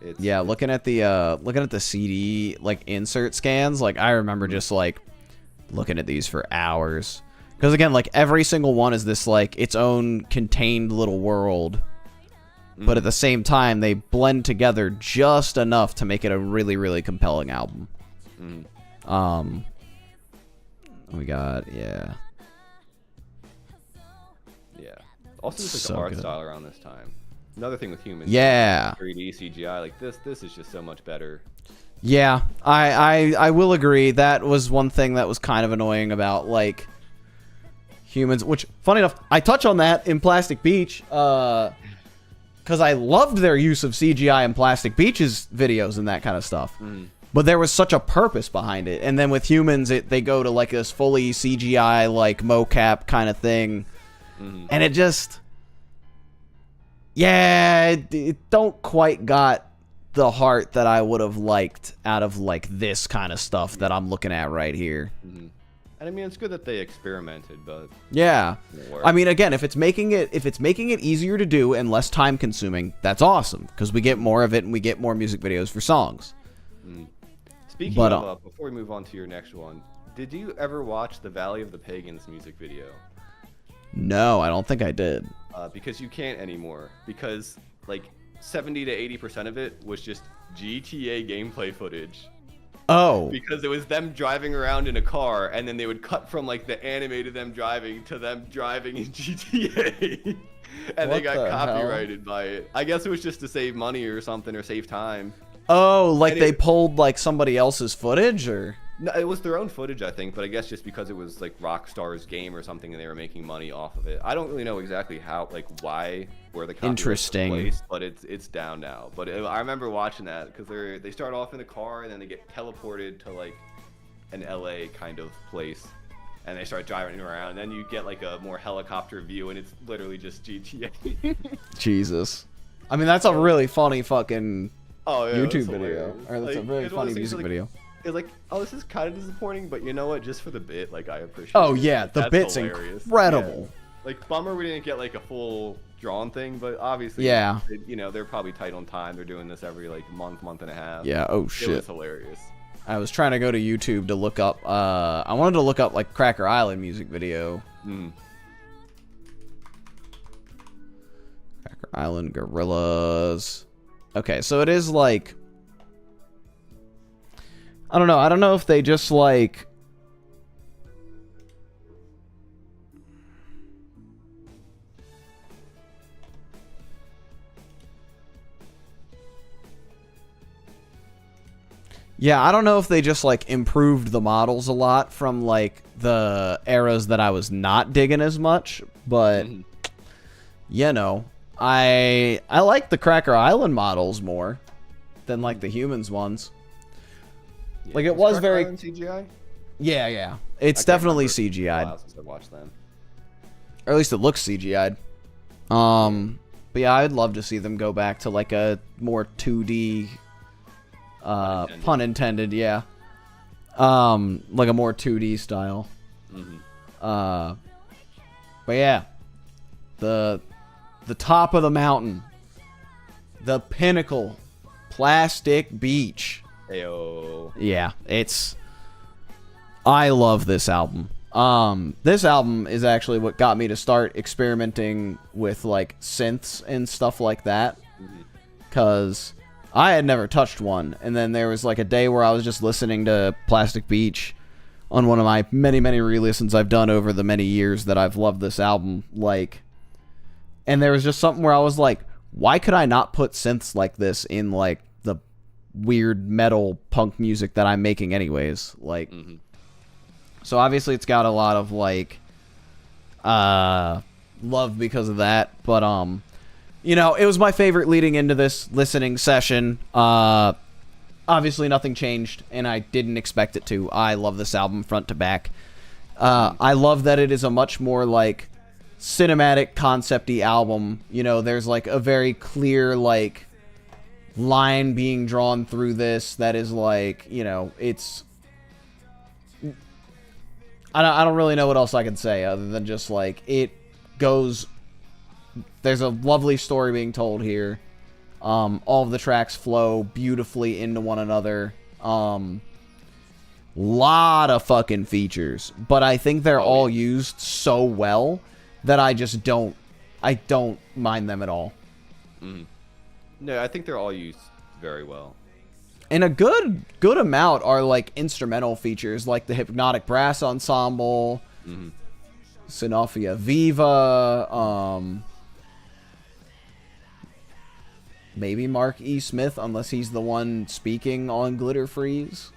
Looking at the CD like insert scans, like I remember just like looking at these for hours, because again, like every single one is this like its own contained little world, but at the same time they blend together just enough to make it a really, really compelling album. We got also just like so the art good. style around this time. Another thing with humans, 3D CGI, like this is just so much better. Yeah, I will agree. That was one thing that was kind of annoying about like humans, which funny enough, I touch on that in Plastic Beach, because I loved their use of CGI in Plastic Beach's videos and that kind of stuff. But there was such a purpose behind it. And then with humans, they go to like this fully CGI like mocap kind of thing, and it just. Yeah, it don't quite got the heart that I would have liked out of like this kind of stuff that I'm looking at right here. And I mean, it's good that they experimented, but yeah, I mean, again, if it's making it easier to do and less time consuming, that's awesome, because we get more of it and we get more music videos for songs. Speaking of, before we move on to your next one, did you ever watch the Valley of the Pagans music video? No, I don't think I did. Because you can't anymore. Because like 70 to 80% of it was just GTA gameplay footage. Oh. Because it was them driving around in a car, and then they would cut from like the animated them driving to them driving in GTA. And they got copyrighted by it. I guess it was just to save money or something, or save time. Oh, like they pulled like somebody else's footage, or? No, it was their own footage, I think, but I guess just because it was like Rockstar's game or something, and they were making money off of it. I don't really know exactly how, like, why, where the copyright was placed, but it's down now. But I remember watching that because they start off in a car and then they get teleported to like an LA kind of place, and they start driving around. And then you get like a more helicopter view, and it's literally just GTA. Jesus, I mean that's a really funny fucking YouTube video, hilarious. or that's a very funny music video. It's like, oh, this is kind of disappointing, but you know what? Just for the bit, like, I appreciate it. Oh, yeah, the bit's hilarious. Incredible. Yeah. Like, bummer we didn't get, like, a full drawn thing, but obviously, you know, they're probably tight on time. They're doing this every, like, month and a half. Yeah, oh, shit. It was hilarious. I was trying to go to YouTube to look up, I wanted to look up, like, Cracker Island music video. Cracker Island, Gorillaz. Okay, so it is, like... I don't know. I don't know if they just like... Yeah, I don't know if they just like improved the models a lot from like the eras that I was not digging as much, but you know, I like the Cracker Island models more than like the humans ones. Yeah. Like it was very CGI. Yeah. It's definitely CGI'd. Since I watched them. Or at least it looks CGI'd. But yeah, I'd love to see them go back to like a more 2D, pun intended, yeah. Like a more 2D style. But yeah, the top of the mountain, the pinnacle, Plastic Beach. Ayo. Yeah, I love this album. This album is actually what got me to start experimenting with like synths and stuff like that, because I had never touched one, and then there was like a day where I was just listening to Plastic Beach on one of my many re-listens I've done over the many years that I've loved this album, like, and there was just something where I was like, why could I not put synths like this in like the weird metal punk music that I'm making anyways, like. So obviously it's got a lot of like love because of that, but you know, it was my favorite leading into this listening session. Obviously nothing changed, and I didn't expect it to. I love this album front to back. I love that it is a much more like cinematic concept-y album. You know, there's like a very clear like line being drawn through this that is like, you know, it's I don't really know what else I can say other than just like it goes. There's a lovely story being told here. All of the tracks flow beautifully into one another. Lot of fucking features, but I think they're all used so well that I don't mind them at all. No, I think they're all used very well. And a good amount are like instrumental features, like the Hypnotic Brass Ensemble, Sinofia Viva, maybe Mark E. Smith, unless he's the one speaking on Glitter Freeze.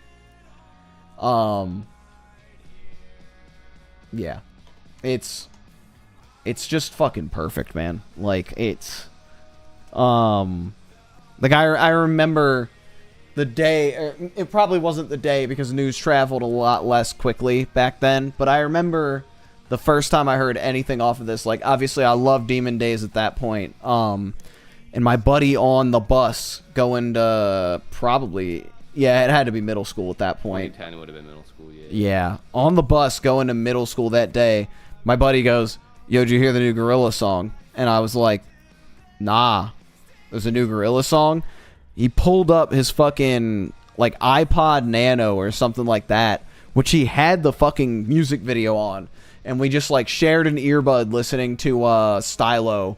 Yeah, it's just fucking perfect, man. Like it's, like I remember the day, it probably wasn't the day because news traveled a lot less quickly back then, but I remember the first time I heard anything off of this, like, obviously I loved Demon Days at that point, and my buddy on the bus going to probably, yeah, it had to be middle school at that point. 2010 would have been middle school, yeah. Yeah, on the bus going to middle school that day, my buddy goes, yo, did you hear the new Gorillaz song? And I was like, nah, there's a new Gorillaz song? He pulled up his fucking, like, iPod Nano or something like that, which he had the fucking music video on. And we just, like, shared an earbud listening to Stylo,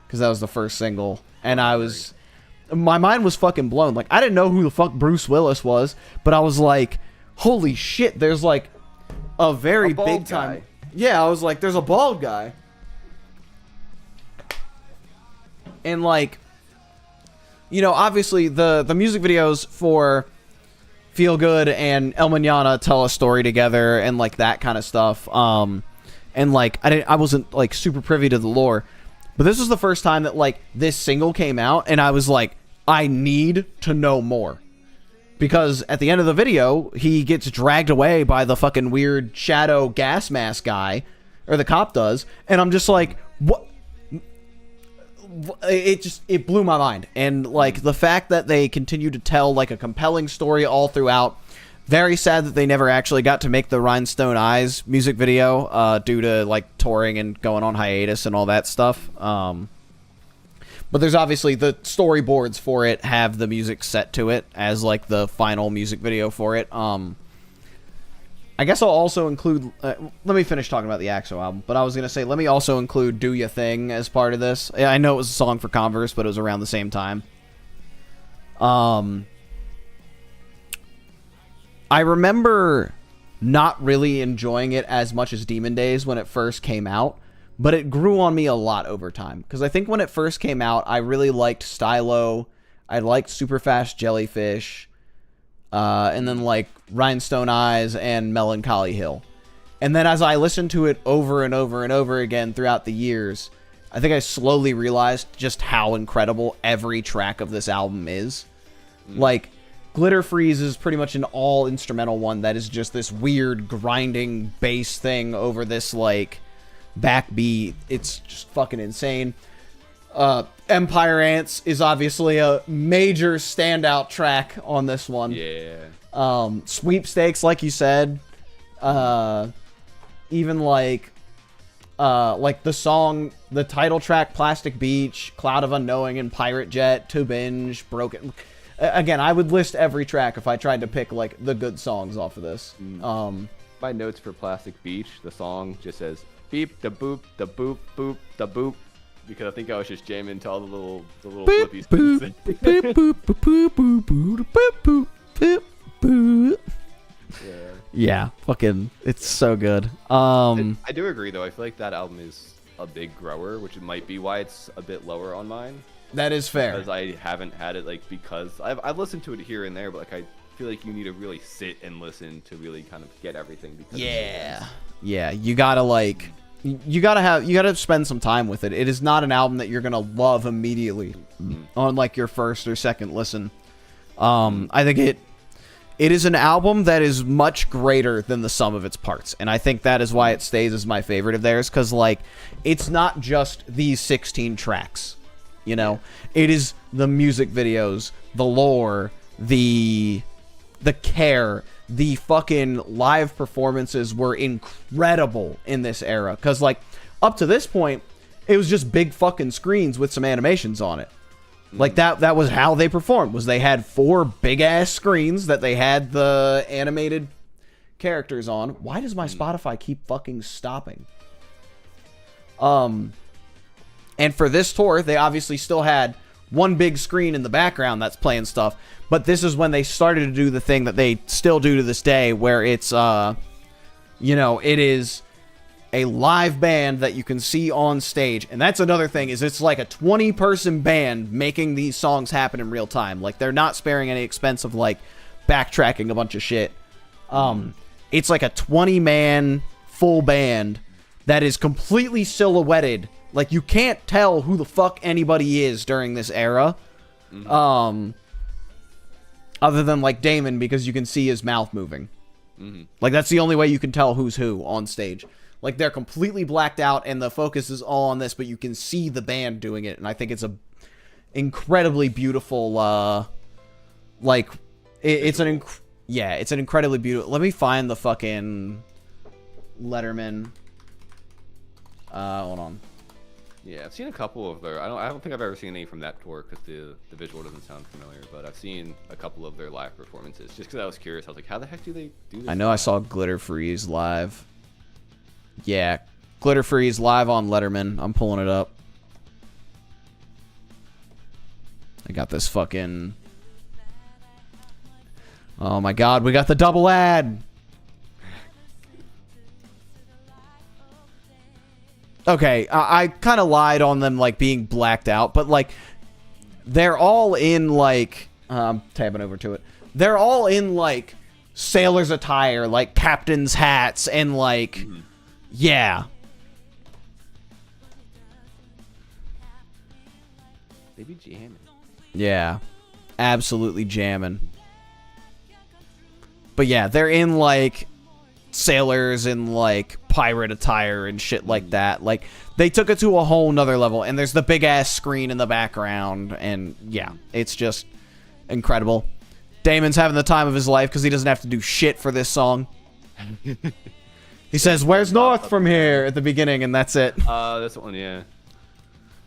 because that was the first single. And my mind was fucking blown. Like, I didn't know who the fuck Bruce Willis was, but I was like, holy shit, there's, like, a very big time. Guy. Yeah, I was like, there's a bald guy. And, like, you know, obviously the music videos for Feel Good and El Mañana tell a story together and like that kind of stuff. And like I wasn't like super privy to the lore, but this was the first time that like this single came out, and I was like, I need to know more, because at the end of the video he gets dragged away by the fucking weird shadow gas mask guy, or the cop does, and I'm just like, what? It blew my mind. And like the fact that they continue to tell like a compelling story all throughout. Very sad that they never actually got to make the Rhinestone Eyes music video due to like touring and going on hiatus and all that stuff. But there's obviously the storyboards for it have the music set to it as like the final music video for it. I guess I'll also include, let me finish talking about the AXO album, but I was going to say, let me also include Do Ya Thing as part of this. I know it was a song for Converse, but it was around the same time. I remember not really enjoying it as much as Demon Days when it first came out, but it grew on me a lot over time. Because I think when it first came out, I really liked Stylo, I liked Superfast Jellyfish, and then like Rhinestone Eyes and Melancholy Hill. And then as I listened to it over and over and over again throughout the years, I think I slowly realized just how incredible every track of this album is. Like, Glitter Freeze is pretty much an all instrumental one that is just this weird grinding bass thing over this like backbeat. It's just fucking insane. Empire Ants is obviously a major standout track on this one. Yeah. Sweepstakes, like you said. Even like the song, the title track, Plastic Beach, Cloud of Unknowing, and Pirate Jet, To Binge, Broken. Again, I would list every track if I tried to pick like the good songs off of this. My notes for Plastic Beach, the song just says beep da boop da boop boop da boop, because I think I was just jamming to all the little flippies. Boop, boop, boop, boop, boop, boop, boop, boop, boop, boop. Yeah, fucking, it's so good. I do agree though. I feel like that album is a big grower, which might be why it's a bit lower on mine. That is fair. Because I haven't had it because I've listened to it here and there, but like I feel like you need to really sit and listen to really kind of get everything. Because yeah, you gotta spend some time with it. It is not an album that you're gonna love immediately on like your first or second listen. I think it is an album that is much greater than the sum of its parts, and I think that is why it stays as my favorite of theirs, because like it's not just these 16 tracks, you know. It is the music videos, the lore, the care, the fucking live performances were incredible in this era, because like up to this point it was just big fucking screens with some animations on it. Like that was how they performed, was they had 4 big ass screens that they had the animated characters on. Why does my Spotify keep fucking stopping? And for this tour, they obviously still had one big screen in the background that's playing stuff, but this is when they started to do the thing that they still do to this day, where it's you know, it is a live band that you can see on stage. And that's another thing, is it's like a 20-person band making these songs happen in real time. Like, they're not sparing any expense of like backtracking a bunch of shit. It's like a 20-man full band that is completely silhouetted. Like, you can't tell who the fuck anybody is during this era. Other than like Damon, because you can see his mouth moving. Like, that's the only way you can tell who's who on stage. Like, they're completely blacked out, and the focus is all on this, but you can see the band doing it, and I think it's a incredibly beautiful, like, it's an incredibly beautiful. Let me find the fucking Letterman. Hold on. Yeah, I've seen a couple of their. I don't think I've ever seen any from that tour because the visual doesn't sound familiar. But I've seen a couple of their live performances just because I was curious. I was like, how the heck do they do this? I know I saw Glitter Freeze live. Yeah, Glitter Freeze live on Letterman. I'm pulling it up. I got this fucking... Oh my god, we got the double ad! Okay, I kind of lied on them, like, being blacked out, but, like, they're all in, like... I'm tabbing over to it. They're all in, like, sailor's attire, like, captain's hats, and, like... Yeah. They be jamming. Yeah. Absolutely jamming. But yeah, they're in like sailors and like pirate attire and shit like that. Like, they took it to a whole nother level, and there's the big ass screen in the background, and yeah, it's just incredible. Damon's having the time of his life because he doesn't have to do shit for this song. He says, "Where's north from here?" at the beginning, and that's it. This one, yeah.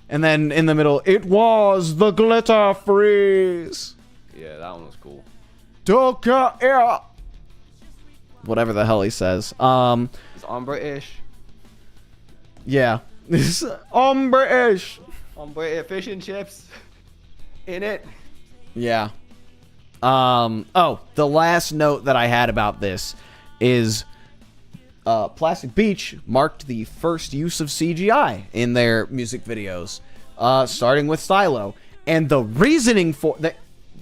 And then in the middle, it was the glitter freeze. Yeah, that one was cool. Doka, whatever the hell he says. It's Ombre-ish. Yeah. This is Ombre-ish. Ombre fish and chips. In it. Yeah. Oh, the last note that I had about this is Plastic Beach marked the first use of CGI in their music videos, starting with Stylo. And the reasoning for that,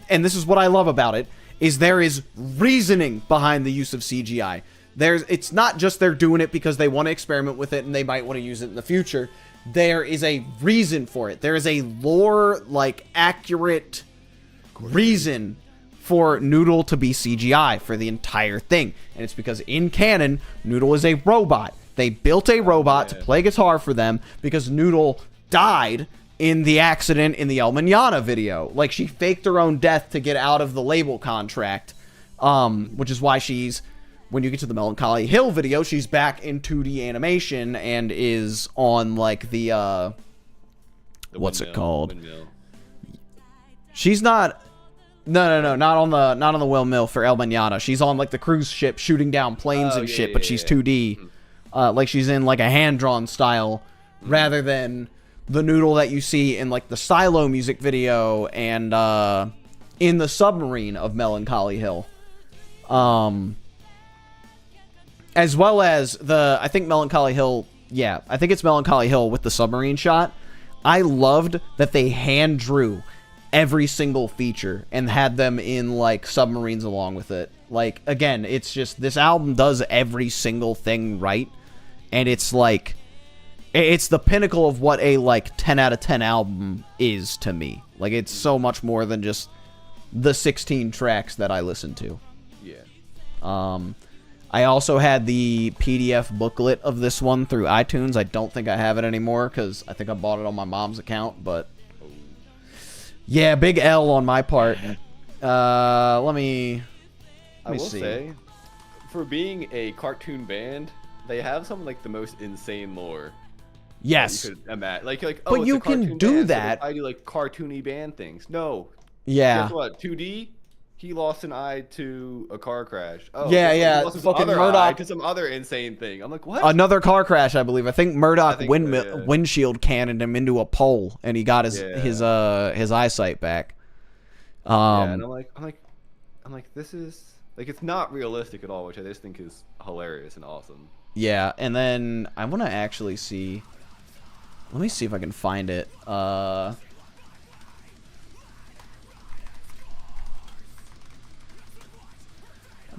and this is what I love about it, is there is reasoning behind the use of CGI. It's not just they're doing it because they want to experiment with it and they might want to use it in the future. There is a reason for it. There is a lore, like, accurate reason for Noodle to be CGI for the entire thing. And it's because in canon, Noodle is a robot. They built a robot to play guitar for them because Noodle died in the accident in the El Manana video. Like, she faked her own death to get out of the label contract, which is why she's, when you get to the Melancholy Hill video, she's back in 2D animation and is on, like, the what's it called? Windmill. She's not... No, not on the windmill for El Manana. She's on, like, the cruise ship shooting down planes and shit, but she's 2D. Like, she's in, like, a hand-drawn style rather than the noodle that you see in, like, the Silo music video and in the submarine of Melancholy Hill. As well as I think Melancholy Hill, yeah, I think it's Melancholy Hill with the submarine shot. I loved that they hand drew every single feature and had them in, like, submarines along with it. Like, again, it's just, this album does every single thing right, and it's, like, it's the pinnacle of what a, like, 10 out of 10 album is to me. Like, it's so much more than just the 16 tracks that I listen to. Yeah. I also had the PDF booklet of this one through iTunes. I don't think I have it anymore because I think I bought it on my mom's account, but yeah, big L on my part. Let me I will see. say, for being a cartoon band, they have some, like, the most insane lore. Yes. You could imagine. Like, oh, but it's you a can cartoon do band, so that. I do, like, cartoony band things. No. Yeah. Guess what? 2D? He lost an eye to a car crash. Oh, Yeah, he yeah, lost his fucking other Murdoch- eye to some other insane thing. I'm like, what? Another car crash, I believe. I think Murdoch I think so, yeah. windshield cannoned him into a pole, and he got his eyesight back. Yeah, and I'm like, this is, like, it's not realistic at all, which I just think is hilarious and awesome. Yeah, and then I want to actually see. Let me see if I can find it. I'm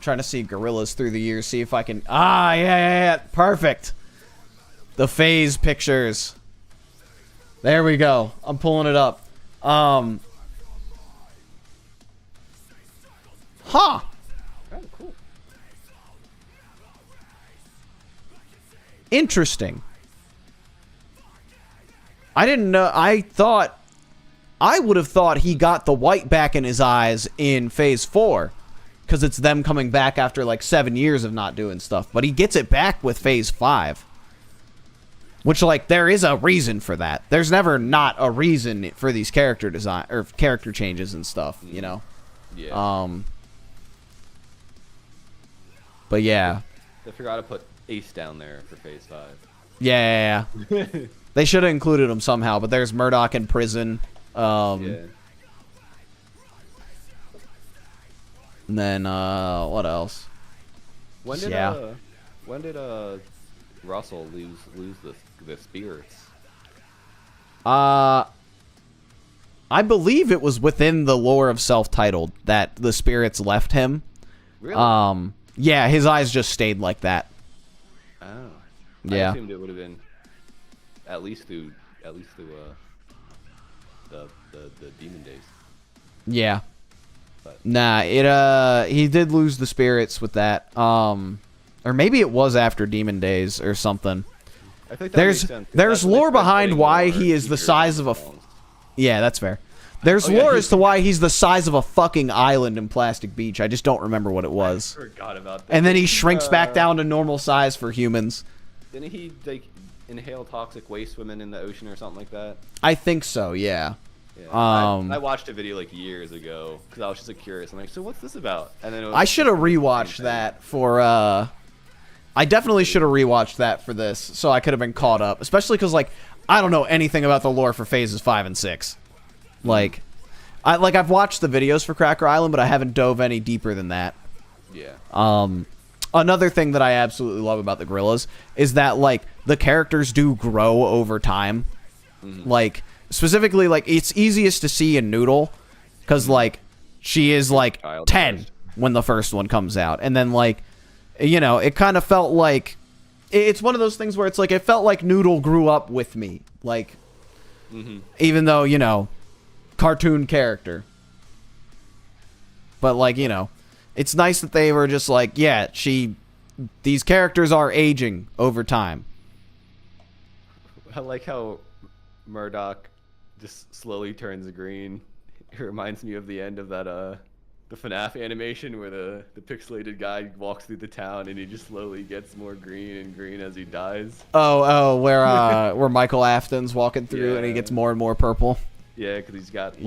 trying to see Gorillaz through the years, see if I can. Yeah, perfect. The phase pictures. There we go. I'm pulling it up. Huh. Oh, cool. Interesting. I didn't know. I would have thought he got the white back in his eyes in phase 4. Because it's them coming back after, like, 7 years of not doing stuff. But he gets it back with phase 5. Which, like, there is a reason for that. There's never not a reason for these character design or character changes and stuff, you know? Yeah. But yeah. They forgot to put Ace down there for phase 5. Yeah. They should have included him somehow, but there's Murdoch in prison. Yeah. And then, what else? When did Russell lose the spirits? I believe it was within the lore of Self-Titled that the spirits left him. Really? Yeah, his eyes just stayed like that. Oh. Yeah. I assumed it would have been at least through the demon days. Yeah. But. Nah, he did lose the spirits with that. Or maybe it was after Demon Days or something. I think that makes sense, There's lore behind why he is the size of a... Yeah, that's fair. There's lore as to why he's the size of a fucking island in Plastic Beach. I just don't remember what it was. I forgot about that. And then he shrinks back down to normal size for humans. Didn't he, like, inhale toxic waste women in the ocean or something like that? I think so, yeah. Yeah. I watched a video, like, years ago because I was just, like, curious. I'm like, so what's this about? And then it was, I should have rewatched that for... I definitely should have rewatched that for this so I could have been caught up. Especially because, like, I don't know anything about the lore for phases 5 and 6. Like, I've watched the videos for Cracker Island, but I haven't dove any deeper than that. Yeah. Another thing that I absolutely love about the Gorillaz is that, like, the characters do grow over time. Mm-hmm. Like, specifically, like, it's easiest to see in Noodle because, like, she is, like, 10 when the first one comes out. And then, like, you know, it kind of felt like... It's one of those things where it's like, it felt like Noodle grew up with me. Like, even though, you know, cartoon character. But, like, you know, it's nice that they were just like, yeah, these characters are aging over time. I like how Murdoch just slowly turns green. It reminds me of the end of that the FNAF animation where the pixelated guy walks through the town and he just slowly gets more green and green as he dies. Where Michael Afton's walking through and he gets more and more purple. Yeah, because he's got the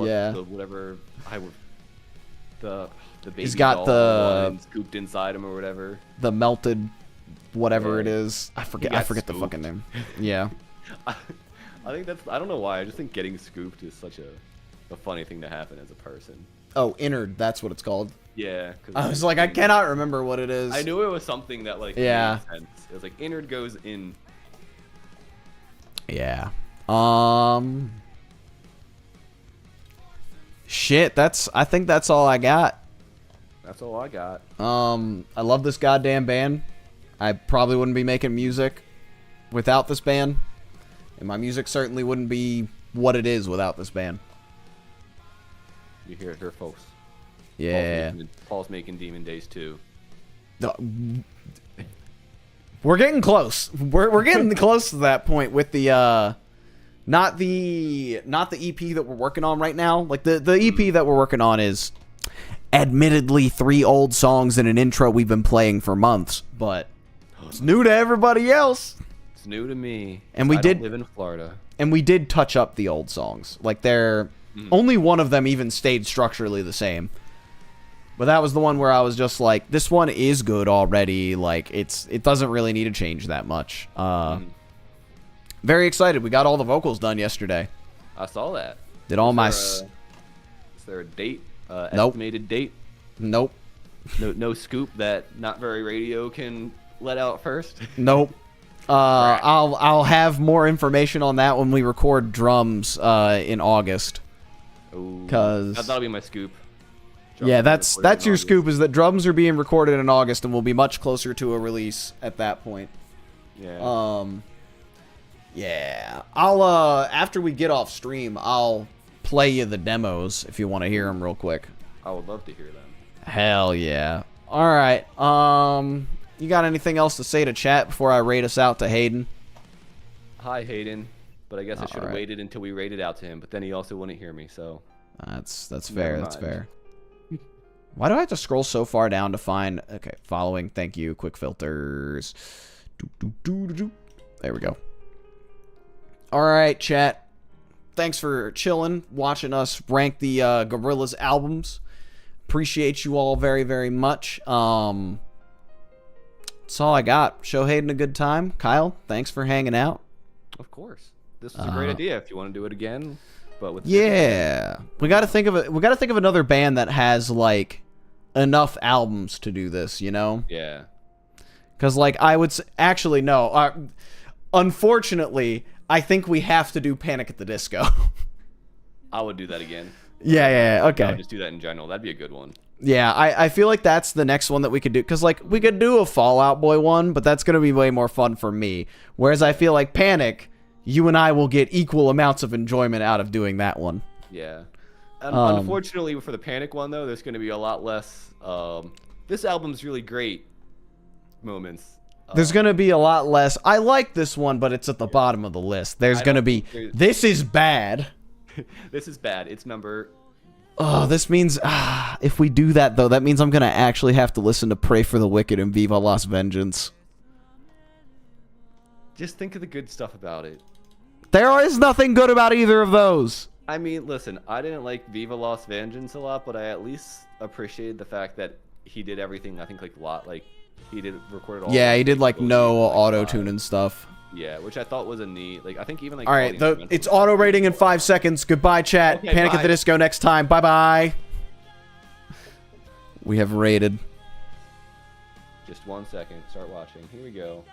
baby he's got the scooped inside him or whatever. The melted whatever it is. I forget the fucking name. Yeah. I think I don't know why. I just think getting scooped is such a funny thing to happen as a person. Oh, innard, that's what it's called. Yeah. I was like, I cannot remember what it is. I knew it was something that like made sense. It was like innard goes in. Yeah. Shit, I think that's all I got. That's all I got. I love this goddamn band. I probably wouldn't be making music without this band. And my music certainly wouldn't be what it is without this band. You hear it here, folks. Yeah. Paul's making Demon Days 2. We're getting close. We're getting close to that point with the not the EP that we're working on right now. Like the EP that we're working on is admittedly 3 old songs and an intro we've been playing for months, but it's new to everybody else. It's new to me. And I don't live in Florida. And we did touch up the old songs. Like only one of them even stayed structurally the same. But that was the one where I was just like, this one is good already. Like it doesn't really need to change that much. Very excited. We got all the vocals done yesterday. I saw that. Did all my is there a date? Nope. Estimated date? Nope. No scoop that Not Very Radio can let out first? Nope. I'll have more information on that when we record drums in August. Cause that'll be my scoop. Yeah, that's your scoop, is that drums are being recorded in August and will be much closer to a release at that point. Yeah. Yeah. I'll after we get off stream, I'll play you the demos if you want to hear them real quick. I would love to hear them. Hell yeah. All right. You got anything else to say to chat before I rate us out to Hayden? Hi, Hayden. But I guess I should have waited until we rated out to him. But then he also wouldn't hear me, so. That's fair. That's fair. Why do I have to scroll so far down to find... Okay, following. Thank you. Quick filters. There we go. All right, chat. Thanks for chilling, watching us rank the Gorillaz albums. Appreciate you all very, very much. That's all I got. Show Hayden a good time. Kyle, thanks for hanging out. Of course. This was a great idea if you want to do it again. But with we got to think of it. We got to think of another band that has like enough albums to do this, you know? Yeah. Because like I would actually no. Unfortunately, I think we have to do Panic at the Disco. I would do that again. Yeah. Okay. I would just do that in general. That'd be a good one. Yeah, I feel like that's the next one that we could do. Because, like, we could do a Fall Out Boy one, but that's going to be way more fun for me. Whereas I feel like Panic, you and I will get equal amounts of enjoyment out of doing that one. Yeah. Unfortunately, for the Panic one, though, there's going to be a lot less, this album's really great moments. There's going to be a lot less. I like this one, but it's at the bottom of the list. There's going to be, this is bad. This is bad. It's number... Oh, this means, if we do that, though, that means I'm going to actually have to listen to Pray for the Wicked and Viva Las Vengeance. Just think of the good stuff about it. There is nothing good about either of those. I mean, listen, I didn't like Viva Las Vengeance a lot, but I at least appreciated the fact that he did everything, I think, like, he did recorded all. Yeah, he did, like, no auto-tune and stuff. Yeah, which I thought was a neat, like, I think even, like... All right, it's auto rating in 5 seconds. Goodbye, chat. Okay, Panic at the Disco next time. Bye-bye. We have rated. Just 1 second. Start watching. Here we go.